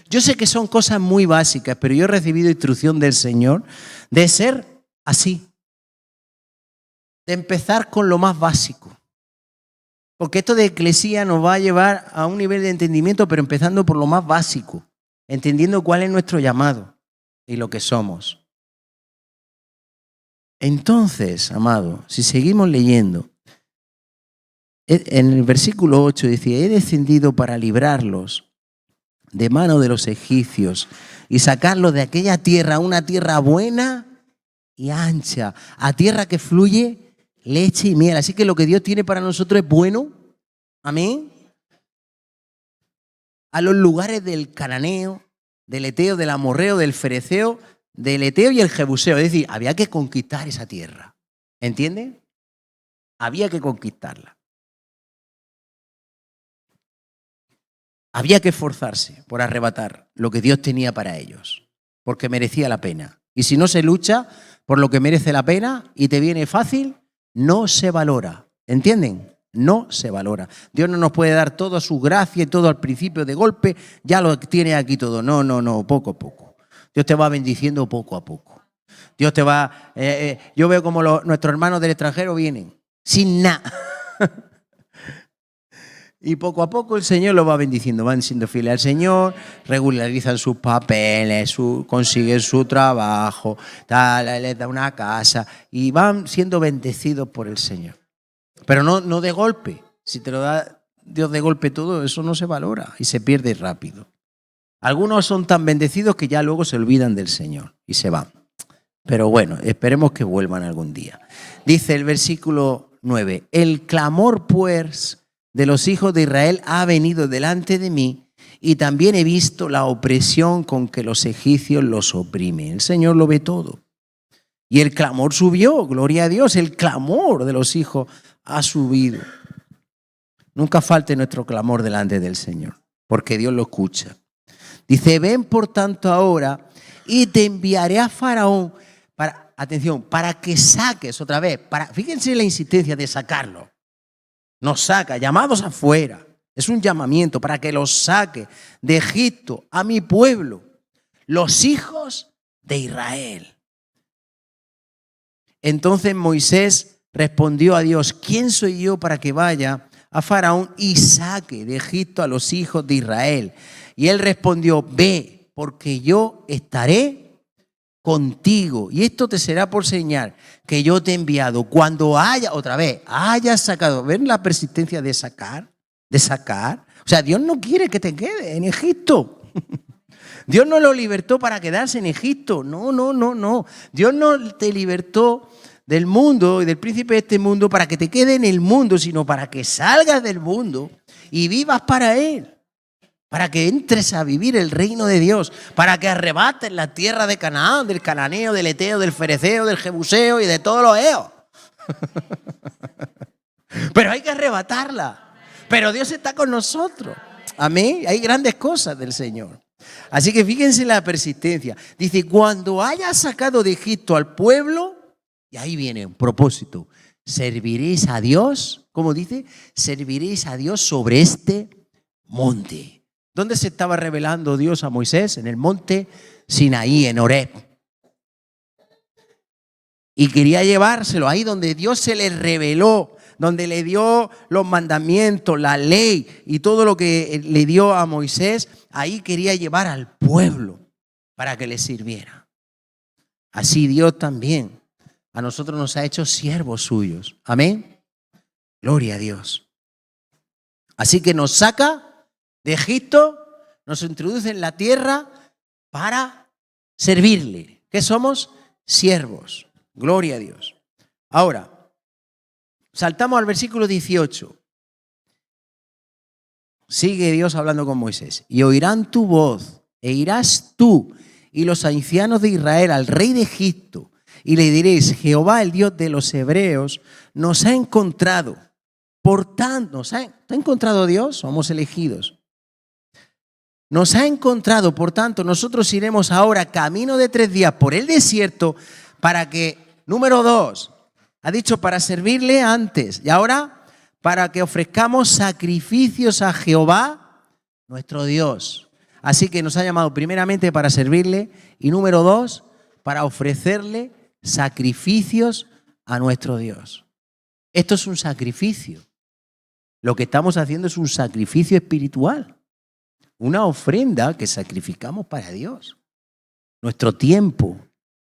Yo sé que son cosas muy básicas, pero yo he recibido instrucción del Señor de ser así. De empezar con lo más básico. Porque esto de eclesía nos va a llevar a un nivel de entendimiento, pero empezando por lo más básico. Entendiendo cuál es nuestro llamado y lo que somos. Entonces, amado, si seguimos leyendo, en el versículo 8 decía, he descendido para librarlos de mano de los egipcios y sacarlos de aquella tierra, una tierra buena y ancha, a tierra que fluye leche y miel. Así que lo que Dios tiene para nosotros es bueno. Amén. A los lugares del cananeo, del eteo, del amorreo, del fereceo, del eteo y el jebuseo. Es decir, había que conquistar esa tierra. ¿Entienden? Había que conquistarla. Había que esforzarse por arrebatar lo que Dios tenía para ellos, porque merecía la pena. Y si no se lucha por lo que merece la pena y te viene fácil, no se valora. ¿Entienden? No se valora. Dios no nos puede dar toda su gracia y todo al principio de golpe, ya lo tiene aquí todo. No, poco a poco. Dios te va bendiciendo poco a poco. Dios te va... yo veo como nuestros hermanos del extranjero vienen sin nada. Y poco a poco el Señor los va bendiciendo, van siendo fieles al Señor, regularizan sus papeles, consiguen su trabajo, les da una casa y van siendo bendecidos por el Señor. Pero no de golpe. Si te lo da Dios de golpe todo, eso no se valora y se pierde rápido. Algunos son tan bendecidos que ya luego se olvidan del Señor y se van. Pero bueno, esperemos que vuelvan algún día. Dice el versículo 9, el clamor pues de los hijos de Israel ha venido delante de mí y también he visto la opresión con que los egipcios los oprimen. El Señor lo ve todo. Y el clamor subió, gloria a Dios, el clamor de los hijos ha subido. Nunca falte nuestro clamor delante del Señor, porque Dios lo escucha. Dice, ven por tanto ahora y te enviaré a Faraón para que saques otra vez. Fíjense la insistencia de sacarlo. Nos saca, llamados afuera. Es un llamamiento para que los saque de Egipto a mi pueblo, los hijos de Israel. Entonces Moisés respondió a Dios, ¿quién soy yo para que vaya a Faraón y saque de Egipto a los hijos de Israel? Y él respondió, ve, porque yo estaré contigo, y esto te será por señal que yo te he enviado. Cuando hayas sacado, ¿ven la persistencia de sacar? O sea, Dios no quiere que te quedes en Egipto. Dios no lo libertó para quedarse en Egipto. No. Dios no te libertó del mundo y del príncipe de este mundo para que te quede en el mundo, sino para que salgas del mundo y vivas para Él. Para que entres a vivir el reino de Dios, para que arrebates la tierra de Canaán, del cananeo, del eteo, del fereceo, del jebuseo y de todos los eos. Pero hay que arrebatarla. Pero Dios está con nosotros. Amén. Hay grandes cosas del Señor. Así que fíjense la persistencia. Dice, cuando hayas sacado de Egipto al pueblo, y ahí viene un propósito, serviréis a Dios, ¿cómo dice? Serviréis a Dios sobre este monte. ¿Dónde se estaba revelando Dios a Moisés? En el monte Sinaí, en Horeb. Y quería llevárselo ahí donde Dios se le reveló, donde le dio los mandamientos, la ley y todo lo que le dio a Moisés. Ahí quería llevar al pueblo para que le sirviera. Así Dios también a nosotros nos ha hecho siervos suyos. Amén. Gloria a Dios. Así que nos saca de Egipto, nos introduce en la tierra para servirle. ¿Qué somos? Siervos. Gloria a Dios. Ahora, saltamos al versículo 18. Sigue Dios hablando con Moisés. Y oirán tu voz, e irás tú y los ancianos de Israel al rey de Egipto, y le diréis, Jehová, el Dios de los hebreos, nos ha encontrado. Por tanto, ¿te ha encontrado Dios? Somos elegidos. Nos ha encontrado, por tanto, nosotros iremos ahora camino de 3 días por el desierto para que, número 2, ha dicho para servirle antes y ahora para que ofrezcamos sacrificios a Jehová, nuestro Dios. Así que nos ha llamado primeramente para servirle y número 2, para ofrecerle sacrificios a nuestro Dios. Esto es un sacrificio. Lo que estamos haciendo es un sacrificio espiritual. Una ofrenda que sacrificamos para Dios. Nuestro tiempo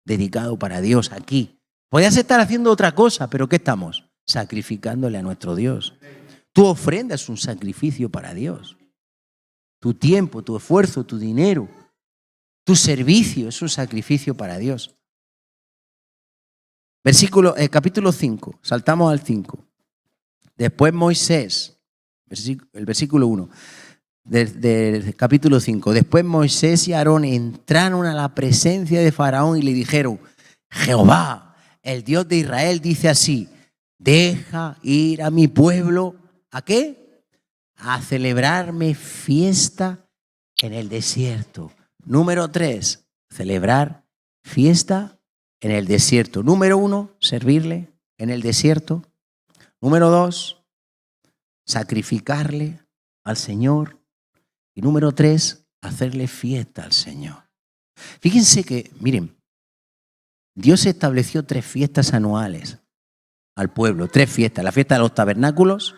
dedicado para Dios aquí. Podrías estar haciendo otra cosa, pero ¿qué estamos? Sacrificándole a nuestro Dios. Tu ofrenda es un sacrificio para Dios. Tu tiempo, tu esfuerzo, tu dinero, tu servicio es un sacrificio para Dios. Capítulo 5, saltamos al 5. Después Moisés, el versículo 1 del capítulo 5. Después Moisés y Aarón entraron a la presencia de Faraón y le dijeron: Jehová, el Dios de Israel, dice así: deja ir a mi pueblo. ¿A qué? A celebrarme fiesta en el desierto. Número 3, celebrar fiesta en el desierto. Número 1, servirle en el desierto. Número 2, sacrificarle al Señor. Y número 3, hacerle fiesta al Señor. Fíjense que, miren, Dios estableció 3 fiestas anuales al pueblo. 3 fiestas: la fiesta de los tabernáculos,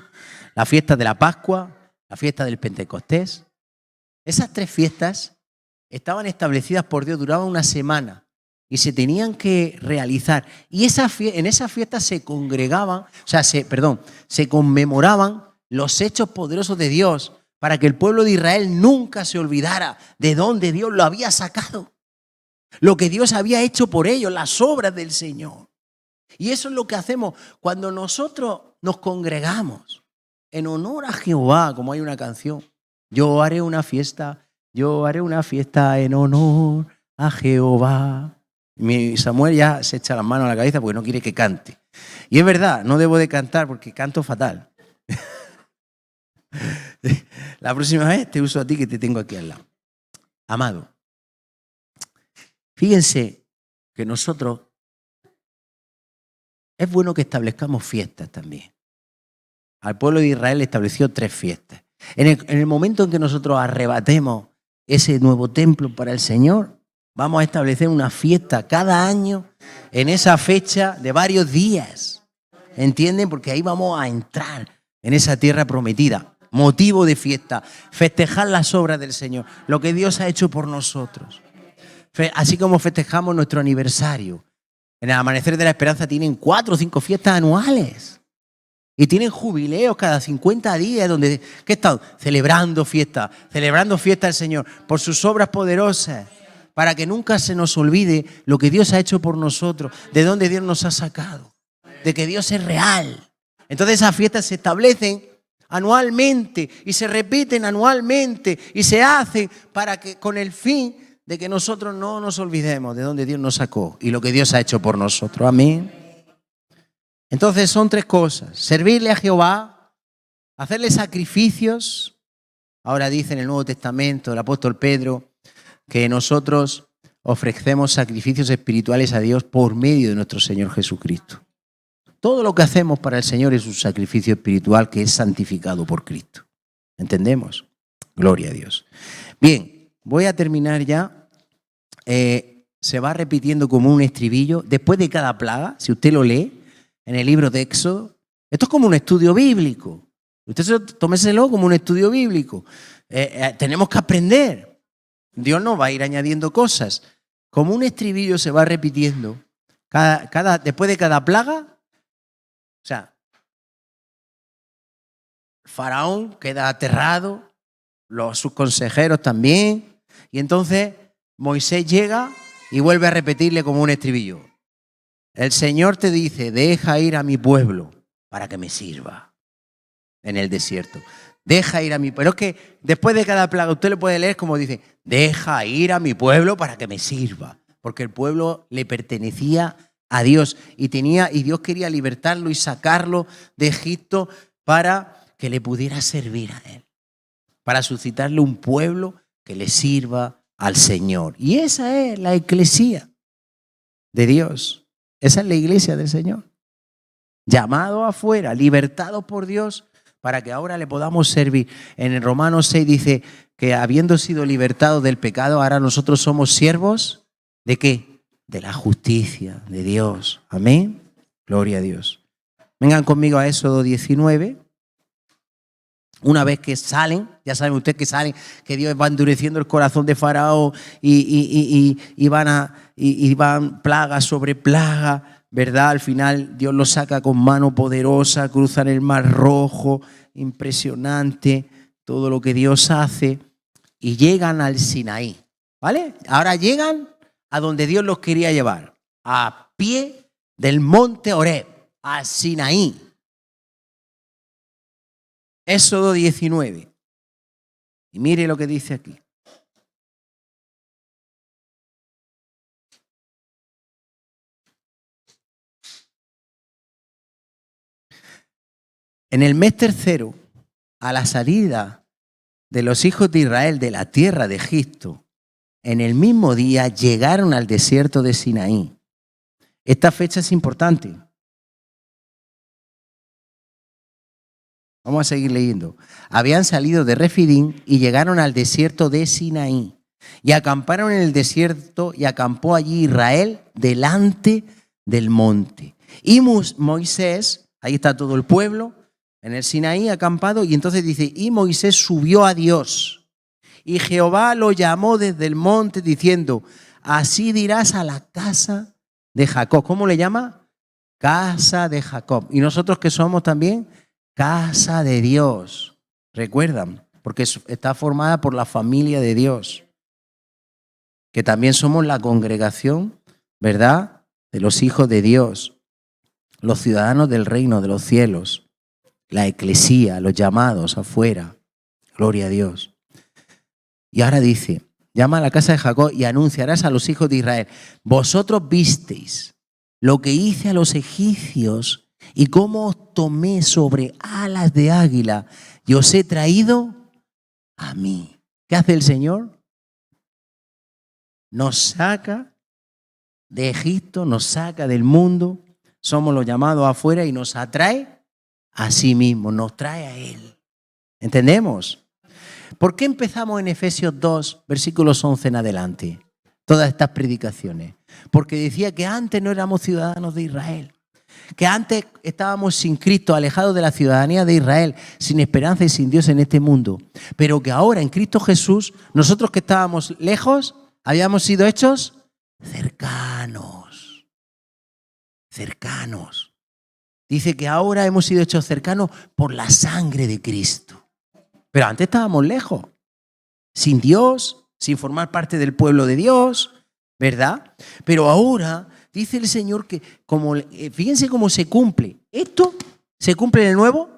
la fiesta de la Pascua, la fiesta del Pentecostés. Esas 3 fiestas estaban establecidas por Dios, duraban una semana y se tenían que realizar. Y en esas fiestas se congregaban, se conmemoraban los hechos poderosos de Dios para que el pueblo de Israel nunca se olvidara de dónde Dios lo había sacado, lo que Dios había hecho por ellos, las obras del Señor. Y eso es lo que hacemos cuando nosotros nos congregamos en honor a Jehová, como hay una canción: yo haré una fiesta en honor a Jehová. Mi Samuel ya se echa las manos a la cabeza porque no quiere que cante. Y es verdad, no debo de cantar porque canto fatal. La próxima vez te uso a ti, que te tengo aquí al lado. Amado, fíjense que nosotros es bueno que establezcamos fiestas también. Al pueblo de Israel estableció 3 fiestas. En el momento en que nosotros arrebatemos ese nuevo templo para el Señor, vamos a establecer una fiesta cada año en esa fecha de varios días. ¿Entienden? Porque ahí vamos a entrar en esa tierra prometida. Motivo de fiesta, festejar las obras del Señor, lo que Dios ha hecho por nosotros. Así como festejamos nuestro aniversario. En el Amanecer de la Esperanza tienen 4 o 5 fiestas anuales. Y tienen jubileos cada 50 días donde ¿qué están? Celebrando fiesta al Señor por sus obras poderosas, para que nunca se nos olvide lo que Dios ha hecho por nosotros, de dónde Dios nos ha sacado, de que Dios es real. Entonces esas fiestas se establecen anualmente y se repiten anualmente y se hacen para que, con el fin de que nosotros no nos olvidemos de dónde Dios nos sacó y lo que Dios ha hecho por nosotros. Amén. Entonces son 3 cosas: servirle a Jehová, hacerle sacrificios. Ahora dice en el Nuevo Testamento el apóstol Pedro que nosotros ofrecemos sacrificios espirituales a Dios por medio de nuestro Señor Jesucristo. Todo lo que hacemos para el Señor es un sacrificio espiritual que es santificado por Cristo. ¿Entendemos? Gloria a Dios. Bien, voy a terminar ya. Se va repitiendo como un estribillo después de cada plaga. Si usted lo lee en el libro de Éxodo, esto es como un estudio bíblico. Usted tómeselo como un estudio bíblico. Tenemos que aprender. Dios nos va a ir añadiendo cosas. Como un estribillo se va repitiendo. Después de cada plaga, o sea, Faraón queda aterrado, sus consejeros también, y entonces Moisés llega y vuelve a repetirle como un estribillo: el Señor te dice, deja ir a mi pueblo para que me sirva en el desierto. Deja ir a mi pueblo. Pero es que después de cada plaga usted le puede leer como dice: deja ir a mi pueblo para que me sirva. Porque el pueblo le pertenecía a Dios y Dios quería libertarlo y sacarlo de Egipto para que le pudiera servir a él, para suscitarle un pueblo que le sirva al Señor. Y esa es la eclesía de Dios. Esa es la iglesia del Señor. Llamados afuera, libertados por Dios, para que ahora le podamos servir. En el Romanos 6 dice que habiendo sido libertados del pecado, ahora nosotros somos siervos ¿de qué? De la justicia de Dios. Amén. Gloria a Dios. Vengan conmigo a Éxodo 19. Una vez que salen, ya saben ustedes que salen, que Dios va endureciendo el corazón de Faraón y van plaga sobre plaga, ¿verdad? Al final Dios los saca con mano poderosa, cruzan el Mar Rojo, impresionante todo lo que Dios hace, y llegan al Sinaí, ¿vale? Ahora llegan a donde Dios los quería llevar, a pie del monte Horeb a Sinaí. Éxodo 19. Y mire lo que dice aquí. En el mes tercero, a la salida de los hijos de Israel de la tierra de Egipto, en el mismo día llegaron al desierto de Sinaí. Esta fecha es importante. Vamos a seguir leyendo. Habían salido de Refidín y llegaron al desierto de Sinaí. Y acamparon en el desierto y acampó allí Israel delante del monte. Y Moisés, ahí está todo el pueblo, en el Sinaí acampado, y entonces dice, y Moisés subió a Dios. Y Jehová lo llamó desde el monte diciendo, así dirás a la casa de Jacob. ¿Cómo le llama? Casa de Jacob. Y nosotros que somos también casa de Dios. ¿Recuerdan? Porque está formada por la familia de Dios. Que también somos la congregación, ¿verdad?, de los hijos de Dios. Los ciudadanos del reino de los cielos. La eclesía, los llamados afuera. Gloria a Dios. Y ahora dice, llama a la casa de Jacob y anunciarás a los hijos de Israel. Vosotros visteis lo que hice a los egipcios y cómo os tomé sobre alas de águila y os he traído a mí. ¿Qué hace el Señor? Nos saca de Egipto, nos saca del mundo, somos los llamados afuera y nos atrae a sí mismo, nos trae a Él. ¿Entendemos? ¿Por qué empezamos en Efesios 2, versículos 11 en adelante? Todas estas predicaciones. Porque decía que antes no éramos ciudadanos de Israel. Que antes estábamos sin Cristo, alejados de la ciudadanía de Israel, sin esperanza y sin Dios en este mundo. Pero que ahora en Cristo Jesús, nosotros que estábamos lejos, habíamos sido hechos cercanos. Cercanos. Dice que ahora hemos sido hechos cercanos por la sangre de Cristo. Pero antes estábamos lejos, sin Dios, sin formar parte del pueblo de Dios, ¿verdad? Pero ahora dice el Señor que, fíjense cómo se cumple. Esto se cumple en el Nuevo.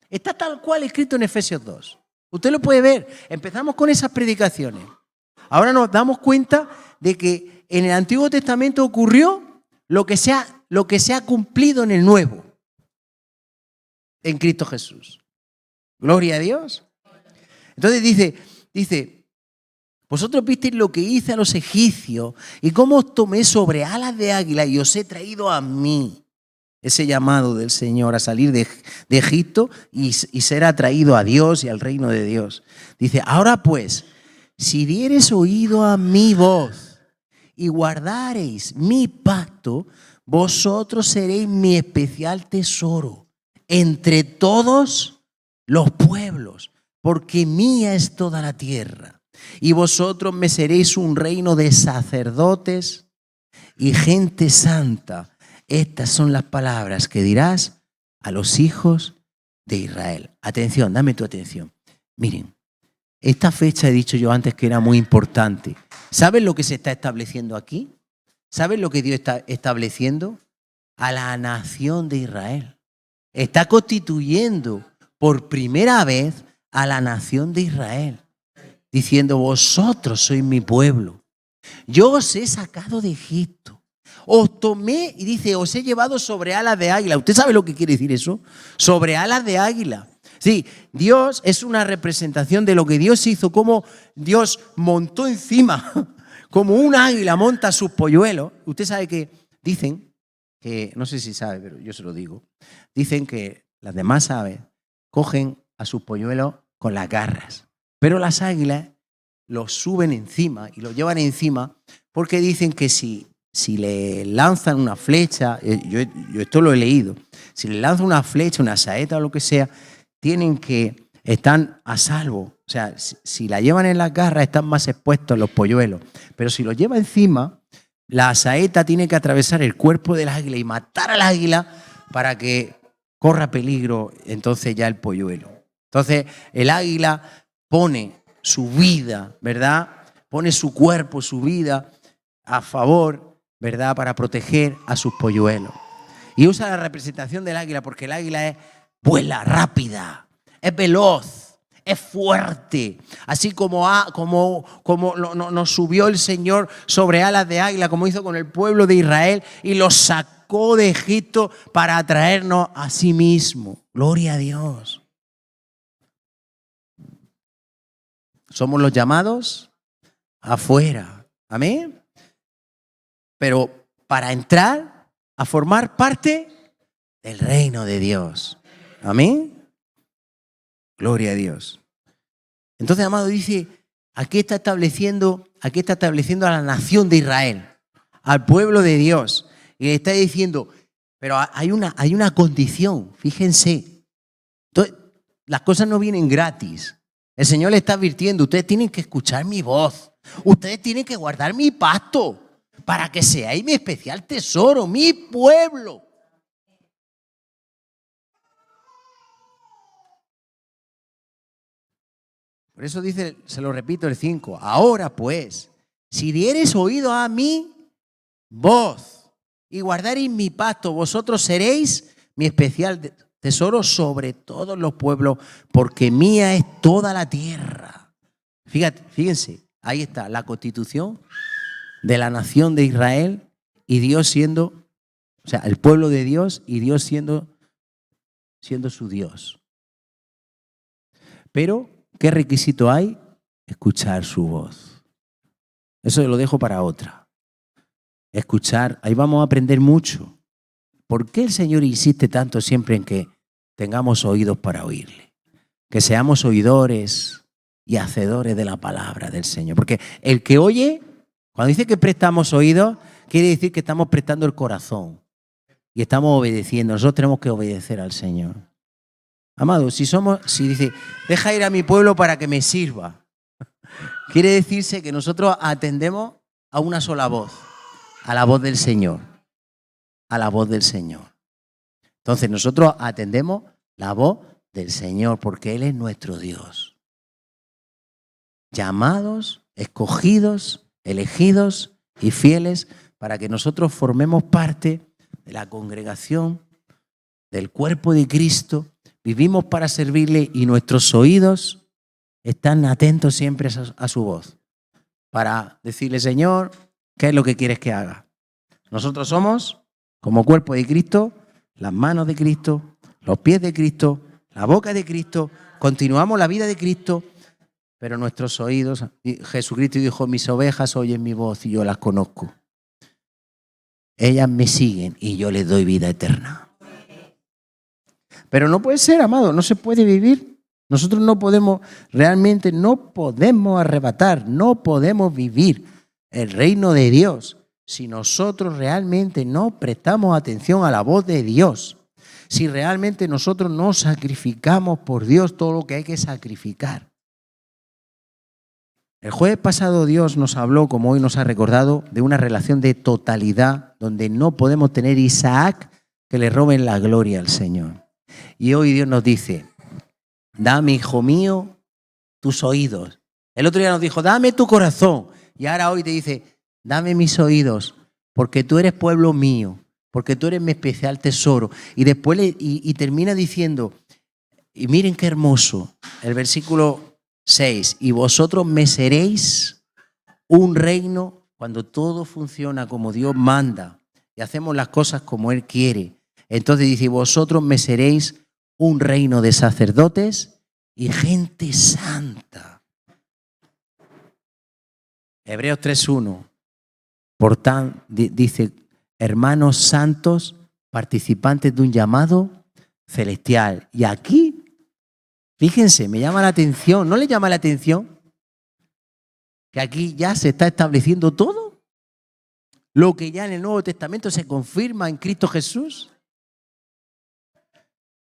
Está tal cual escrito en Efesios 2. Usted lo puede ver. Empezamos con esas predicaciones. Ahora nos damos cuenta de que en el Antiguo Testamento ocurrió lo que se ha cumplido en el Nuevo, en Cristo Jesús. Gloria a Dios. Entonces dice, vosotros visteis lo que hice a los egipcios y cómo os tomé sobre alas de águila y os he traído a mí. Ese llamado del Señor a salir de Egipto y ser atraído a Dios y al reino de Dios. Dice, ahora pues, si diereis oído a mi voz y guardareis mi pacto, vosotros seréis mi especial tesoro entre todos los pueblos, porque mía es toda la tierra. Y vosotros me seréis un reino de sacerdotes y gente santa. Estas son las palabras que dirás a los hijos de Israel. Atención, dame tu atención. Miren, esta fecha he dicho yo antes que era muy importante. ¿Saben lo que se está estableciendo aquí? ¿Saben lo que Dios está estableciendo? A la nación de Israel. Está constituyendo por primera vez a la nación de Israel, diciendo, vosotros sois mi pueblo. Yo os he sacado de Egipto. Os tomé, y dice, os he llevado sobre alas de águila. ¿Usted sabe lo que quiere decir eso? Sobre alas de águila. Sí, Dios es una representación de lo que Dios hizo, como Dios montó encima, como un águila monta sus polluelos. Usted sabe que dicen, que no sé si sabe, pero yo se lo digo, dicen que las demás aves cogen a sus polluelos con las garras, pero las águilas los suben encima y los llevan encima porque dicen que si le lanzan una flecha, yo esto lo he leído, si le lanzan una flecha, una saeta o lo que sea, están a salvo. O sea, si la llevan en las garras están más expuestos los polluelos, pero si los lleva encima, la saeta tiene que atravesar el cuerpo del águila y matar al águila para que corra peligro entonces ya el polluelo. Entonces el águila pone su vida, ¿verdad? Pone su cuerpo, su vida a favor ¿verdad?, para proteger a sus polluelos. Y usa la representación del águila porque el águila vuela rápida, es veloz, es fuerte. Así como nos subió el Señor sobre alas de águila, como hizo con el pueblo de Israel, y los sacó de Egipto para atraernos a sí mismo. Gloria a Dios. Somos los llamados afuera. Amén. Pero para entrar a formar parte del reino de Dios. Amén. Gloria a Dios. Entonces, amado, dice, aquí está estableciendo a la nación de Israel, al pueblo de Dios. Y le está diciendo, pero hay una condición, fíjense. Entonces, las cosas no vienen gratis. El Señor le está advirtiendo, ustedes tienen que escuchar mi voz. Ustedes tienen que guardar mi pacto para que seáis mi especial tesoro, mi pueblo. Por eso dice, se lo repito el 5, ahora pues, si diereis oído a mi voz y guardareis mi pacto, vosotros seréis mi especial tesoro sobre todos los pueblos, porque mía es toda la tierra. Fíjense, ahí está la constitución de la nación de Israel y Dios siendo, o sea, el pueblo de Dios y Dios siendo su Dios. Pero, ¿qué requisito hay? Escuchar su voz. Eso lo dejo para otra. Escuchar, ahí vamos a aprender mucho. ¿Por qué el Señor insiste tanto siempre en que tengamos oídos para oírle? Que seamos oidores y hacedores de la palabra del Señor. Porque el que oye, cuando dice que prestamos oídos, quiere decir que estamos prestando el corazón y estamos obedeciendo. Nosotros tenemos que obedecer al Señor. Amado, si dice, deja ir a mi pueblo para que me sirva, quiere decirse que nosotros atendemos a una sola voz, a la voz del Señor, a la voz del Señor. Entonces nosotros atendemos la voz del Señor porque Él es nuestro Dios. Llamados, escogidos, elegidos y fieles para que nosotros formemos parte de la congregación, del cuerpo de Cristo. Vivimos para servirle y nuestros oídos están atentos siempre a su voz para decirle, Señor, ¿qué es lo que quieres que haga? Nosotros somos, como cuerpo de Cristo, las manos de Cristo, los pies de Cristo, la boca de Cristo, continuamos la vida de Cristo, pero nuestros oídos, Jesucristo dijo, mis ovejas oyen mi voz y yo las conozco. Ellas me siguen y yo les doy vida eterna. Pero no puede ser, amado, no se puede vivir. Nosotros realmente no podemos arrebatar, no podemos vivir el reino de Dios si nosotros realmente no prestamos atención a la voz de Dios. Si realmente nosotros no sacrificamos por Dios todo lo que hay que sacrificar. El jueves pasado Dios nos habló, como hoy nos ha recordado, de una relación de totalidad donde no podemos tener Isaac que le roben la gloria al Señor. Y hoy Dios nos dice, dame, hijo mío, tus oídos. El otro día nos dijo, dame tu corazón. Y ahora hoy te dice, dame mis oídos, porque tú eres pueblo mío, porque tú eres mi especial tesoro. Y después y termina diciendo, y miren qué hermoso, el versículo 6, y vosotros me seréis un reino cuando todo funciona como Dios manda y hacemos las cosas como Él quiere. Entonces dice, vosotros me seréis un reino de sacerdotes y gente santa. Hebreos 3:1. Por tanto, dice, hermanos santos, participantes de un llamado celestial. Y aquí, fíjense, me llama la atención, ¿no le llama la atención? Que aquí ya se está estableciendo todo. Lo que ya en el Nuevo Testamento se confirma en Cristo Jesús.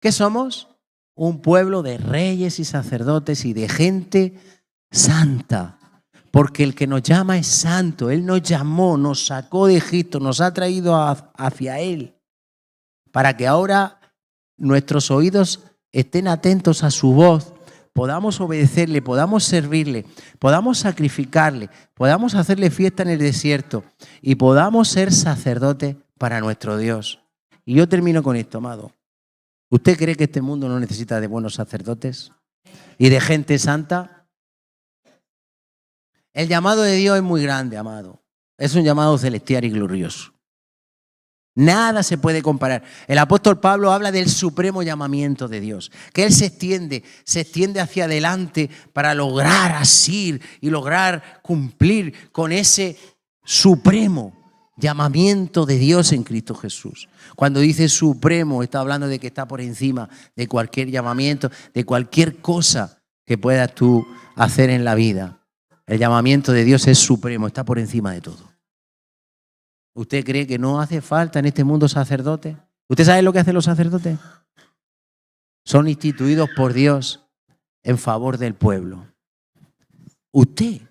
¿Qué somos? Un pueblo de reyes y sacerdotes y de gente santa. Porque el que nos llama es santo. Él nos llamó, nos sacó de Egipto, nos ha traído hacia Él. Para que ahora nuestros oídos estén atentos a su voz, podamos obedecerle, podamos servirle, podamos sacrificarle, podamos hacerle fiesta en el desierto y podamos ser sacerdotes para nuestro Dios. Y yo termino con esto, amado. ¿Usted cree que este mundo no necesita de buenos sacerdotes y de gente santa? El llamado de Dios es muy grande, amado. Es un llamado celestial y glorioso. Nada se puede comparar. El apóstol Pablo habla del supremo llamamiento de Dios, que Él se extiende hacia adelante para lograr asir y lograr cumplir con ese supremo llamamiento de Dios en Cristo Jesús. Cuando dice supremo, está hablando de que está por encima de cualquier llamamiento, de cualquier cosa que puedas tú hacer en la vida. El llamamiento de Dios es supremo, está por encima de todo. ¿Usted cree que no hace falta en este mundo sacerdotes? ¿Usted sabe lo que hacen los sacerdotes? Son instituidos por Dios en favor del pueblo. Usted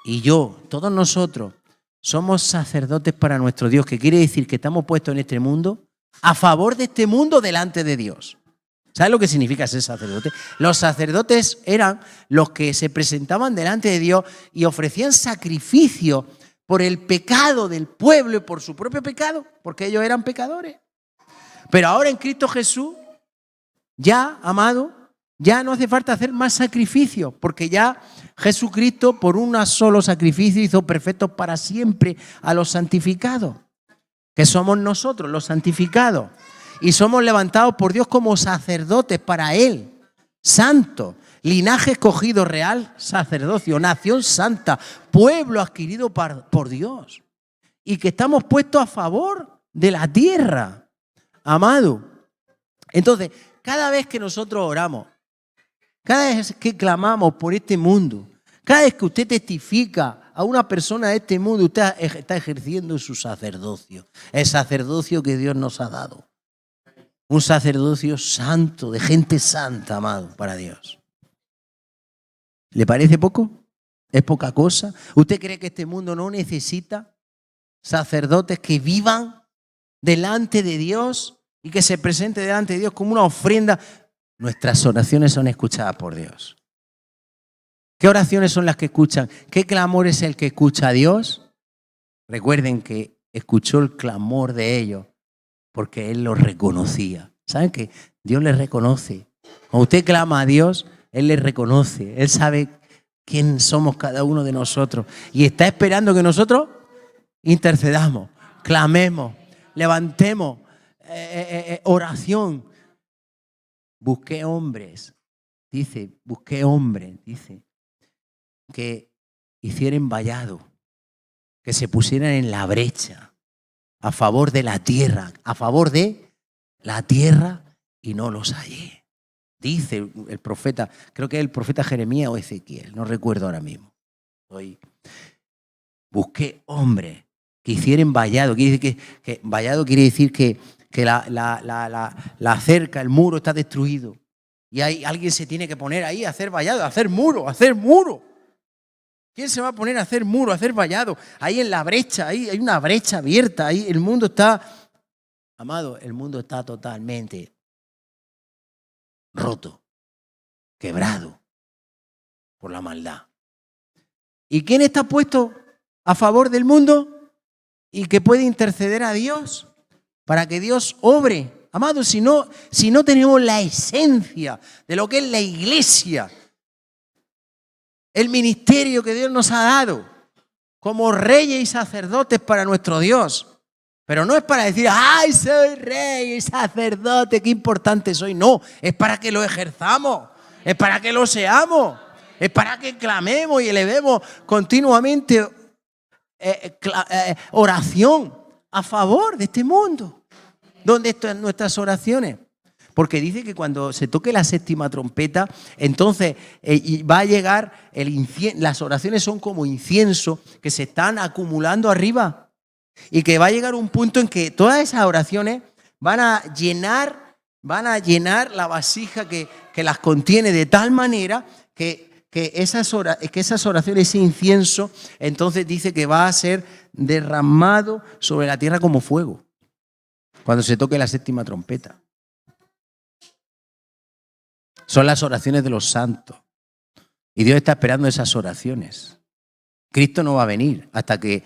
y yo, todos nosotros, somos sacerdotes para nuestro Dios, que quiere decir que estamos puestos en este mundo a favor de este mundo delante de Dios. ¿Sabe lo que significa ser sacerdote? Los sacerdotes eran los que se presentaban delante de Dios y ofrecían sacrificio por el pecado del pueblo y por su propio pecado, porque ellos eran pecadores. Pero ahora en Cristo Jesús, ya, amado, ya no hace falta hacer más sacrificios, porque ya Jesucristo por un solo sacrificio hizo perfectos para siempre a los santificados, que somos nosotros, los santificados. Y somos levantados por Dios como sacerdotes para Él, santos, linaje escogido real, sacerdocio, nación santa, pueblo adquirido por Dios. Y que estamos puestos a favor de la tierra, amado. Entonces, cada vez que nosotros oramos, cada vez que clamamos por este mundo, cada vez que usted testifica a una persona de este mundo, usted está ejerciendo su sacerdocio, el sacerdocio que Dios nos ha dado. Un sacerdocio santo, de gente santa, amado, para Dios. ¿Le parece poco? ¿Es poca cosa? ¿Usted cree que este mundo no necesita sacerdotes que vivan delante de Dios y que se presente delante de Dios como una ofrenda? Nuestras oraciones son escuchadas por Dios. ¿Qué oraciones son las que escuchan? ¿Qué clamor es el que escucha a Dios? Recuerden que escuchó el clamor de ellos porque Él los reconocía. ¿Saben que Dios les reconoce? Cuando usted clama a Dios, Él les reconoce. Él sabe quién somos cada uno de nosotros. Y está esperando que nosotros intercedamos, clamemos, levantemos oración. Busqué hombres, dice, que hicieran vallado, que se pusieran en la brecha a favor de la tierra, y no los hallé. Dice el profeta, creo que es el profeta Jeremías o Ezequiel, no recuerdo ahora mismo. Busqué hombres que hicieran vallado. Que vallado quiere decir que la cerca, el muro está destruido. Y alguien se tiene que poner ahí a hacer vallado, a hacer muro. ¿Quién se va a poner a hacer muro, a hacer vallado? Ahí en la brecha, ahí hay una brecha abierta, ahí el mundo está, amado, el mundo está totalmente roto, quebrado por la maldad. ¿Y quién está puesto a favor del mundo y que puede interceder a Dios para que Dios obre? Amado, si no tenemos la esencia de lo que es la iglesia, el ministerio que Dios nos ha dado como reyes y sacerdotes para nuestro Dios. Pero no es para decir, ¡ay, soy rey y sacerdote, qué importante soy! No, es para que lo ejerzamos, es para que lo seamos, es para que clamemos y elevemos continuamente oración a favor de este mundo. ¿Dónde están nuestras oraciones? Porque dice que cuando se toque la séptima trompeta, entonces va a llegar el incienso. Las oraciones son como incienso que se están acumulando arriba. Y que va a llegar un punto en que todas esas oraciones van a llenar la vasija que las contiene de tal manera que esas oraciones, ese incienso, entonces dice que va a ser derramado sobre la tierra como fuego cuando se toque la séptima trompeta. Son las oraciones de los santos. Y Dios está esperando esas oraciones. Cristo no va a venir hasta que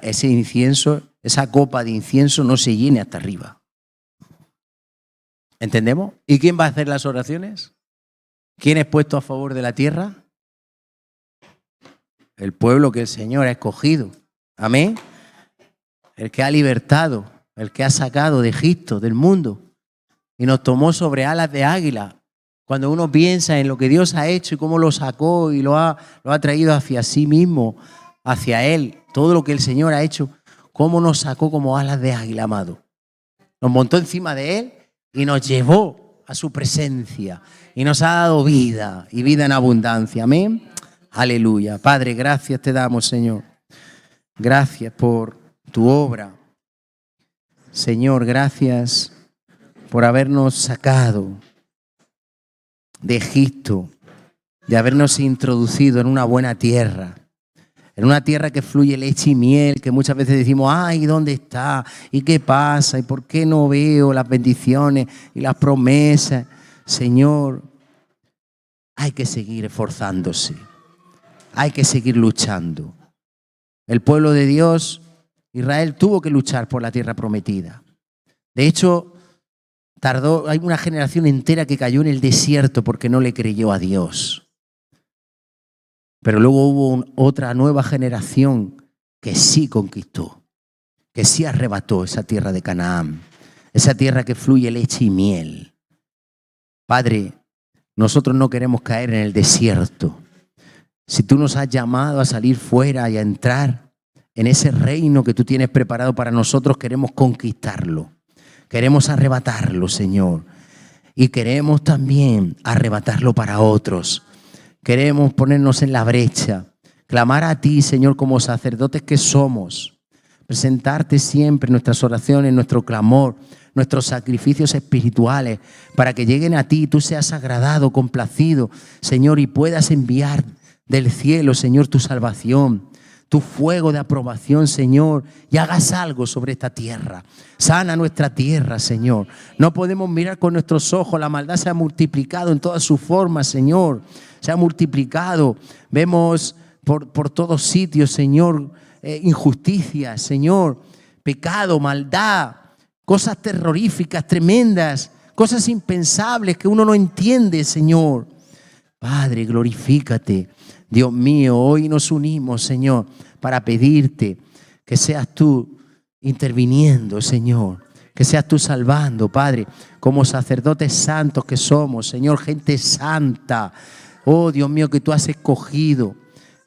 ese incienso, esa copa de incienso no se llene hasta arriba. ¿Entendemos? ¿Y quién va a hacer las oraciones? ¿Quién es puesto a favor de la tierra? El pueblo que el Señor ha escogido. Amén. El que ha libertado, el que ha sacado de Egipto, del mundo, y nos tomó sobre alas de águila. Cuando uno piensa en lo que Dios ha hecho y cómo lo sacó y lo ha traído hacia sí mismo, hacia Él, todo lo que el Señor ha hecho, cómo nos sacó como alas de águila, amado. Nos montó encima de Él y nos llevó a su presencia y nos ha dado vida y vida en abundancia. Amén. Aleluya. Padre, gracias te damos, Señor. Gracias por tu obra. Señor, gracias por habernos sacado de Egipto, de habernos introducido en una buena tierra, en una tierra que fluye leche y miel, que muchas veces decimos, ay, ¿dónde está? ¿Y qué pasa? ¿Y por qué no veo las bendiciones y las promesas? Señor, hay que seguir esforzándose, hay que seguir luchando. El pueblo de Dios, Israel, tuvo que luchar por la tierra prometida. De hecho, hay una generación entera que cayó en el desierto porque no le creyó a Dios. Pero luego hubo otra nueva generación que sí conquistó, que sí arrebató esa tierra de Canaán, esa tierra que fluye leche y miel. Padre, nosotros no queremos caer en el desierto. Si tú nos has llamado a salir fuera y a entrar en ese reino que tú tienes preparado para nosotros, queremos conquistarlo. Queremos arrebatarlo, Señor. Y queremos también arrebatarlo para otros. Queremos ponernos en la brecha, clamar a ti, Señor, como sacerdotes que somos. Presentarte siempre nuestras oraciones, nuestro clamor, nuestros sacrificios espirituales, para que lleguen a ti, tú seas agradado, complacido, Señor, y puedas enviar del cielo, Señor, tu salvación, tu fuego de aprobación, Señor, y hagas algo sobre esta tierra. Sana nuestra tierra, Señor. No podemos mirar con nuestros ojos. La maldad se ha multiplicado en todas sus formas, Señor. Se ha multiplicado. Vemos por todos sitios, Señor, injusticias, Señor, pecado, maldad, cosas terroríficas, tremendas, cosas impensables que uno no entiende, Señor. Padre, glorifícate. Dios mío, hoy nos unimos, Señor, para pedirte que seas tú interviniendo, Señor, que seas tú salvando, Padre, como sacerdotes santos que somos, Señor, gente santa. Oh, Dios mío, que tú has escogido.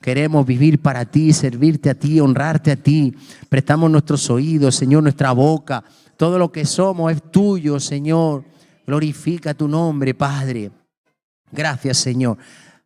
Queremos vivir para ti, servirte a ti, honrarte a ti. Prestamos nuestros oídos, Señor, nuestra boca. Todo lo que somos es tuyo, Señor. Glorifica tu nombre, Padre. Gracias, Señor.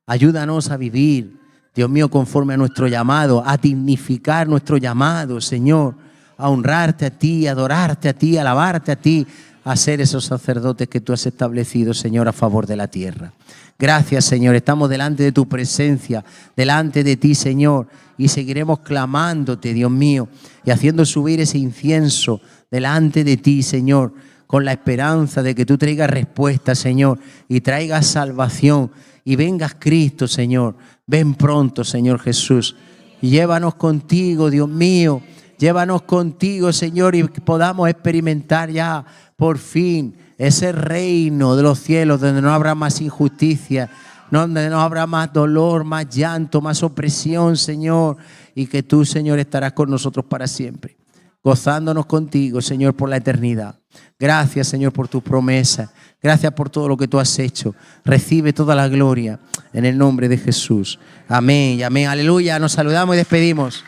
Ayúdanos a vivir, Dios mío, conforme a nuestro llamado, a dignificar nuestro llamado, Señor, a honrarte a ti, a adorarte a ti, a alabarte a ti, a ser esos sacerdotes que tú has establecido, Señor, a favor de la tierra. Gracias, Señor. Estamos delante de tu presencia, delante de ti, Señor, y seguiremos clamándote, Dios mío, y haciendo subir ese incienso delante de ti, Señor, con la esperanza de que tú traigas respuesta, Señor, y traigas salvación, y vengas Cristo, Señor. Ven pronto, Señor Jesús, y llévanos contigo, Dios mío. Llévanos contigo, Señor, y podamos experimentar ya por fin ese reino de los cielos donde no habrá más injusticia, donde no habrá más dolor, más llanto, más opresión, Señor, y que tú, Señor, estarás con nosotros para siempre, gozándonos contigo, Señor, por la eternidad. Gracias, Señor, por tu promesa. Gracias por todo lo que tú has hecho. Recibe toda la gloria en el nombre de Jesús. Amén y amén. Aleluya. Nos saludamos y despedimos.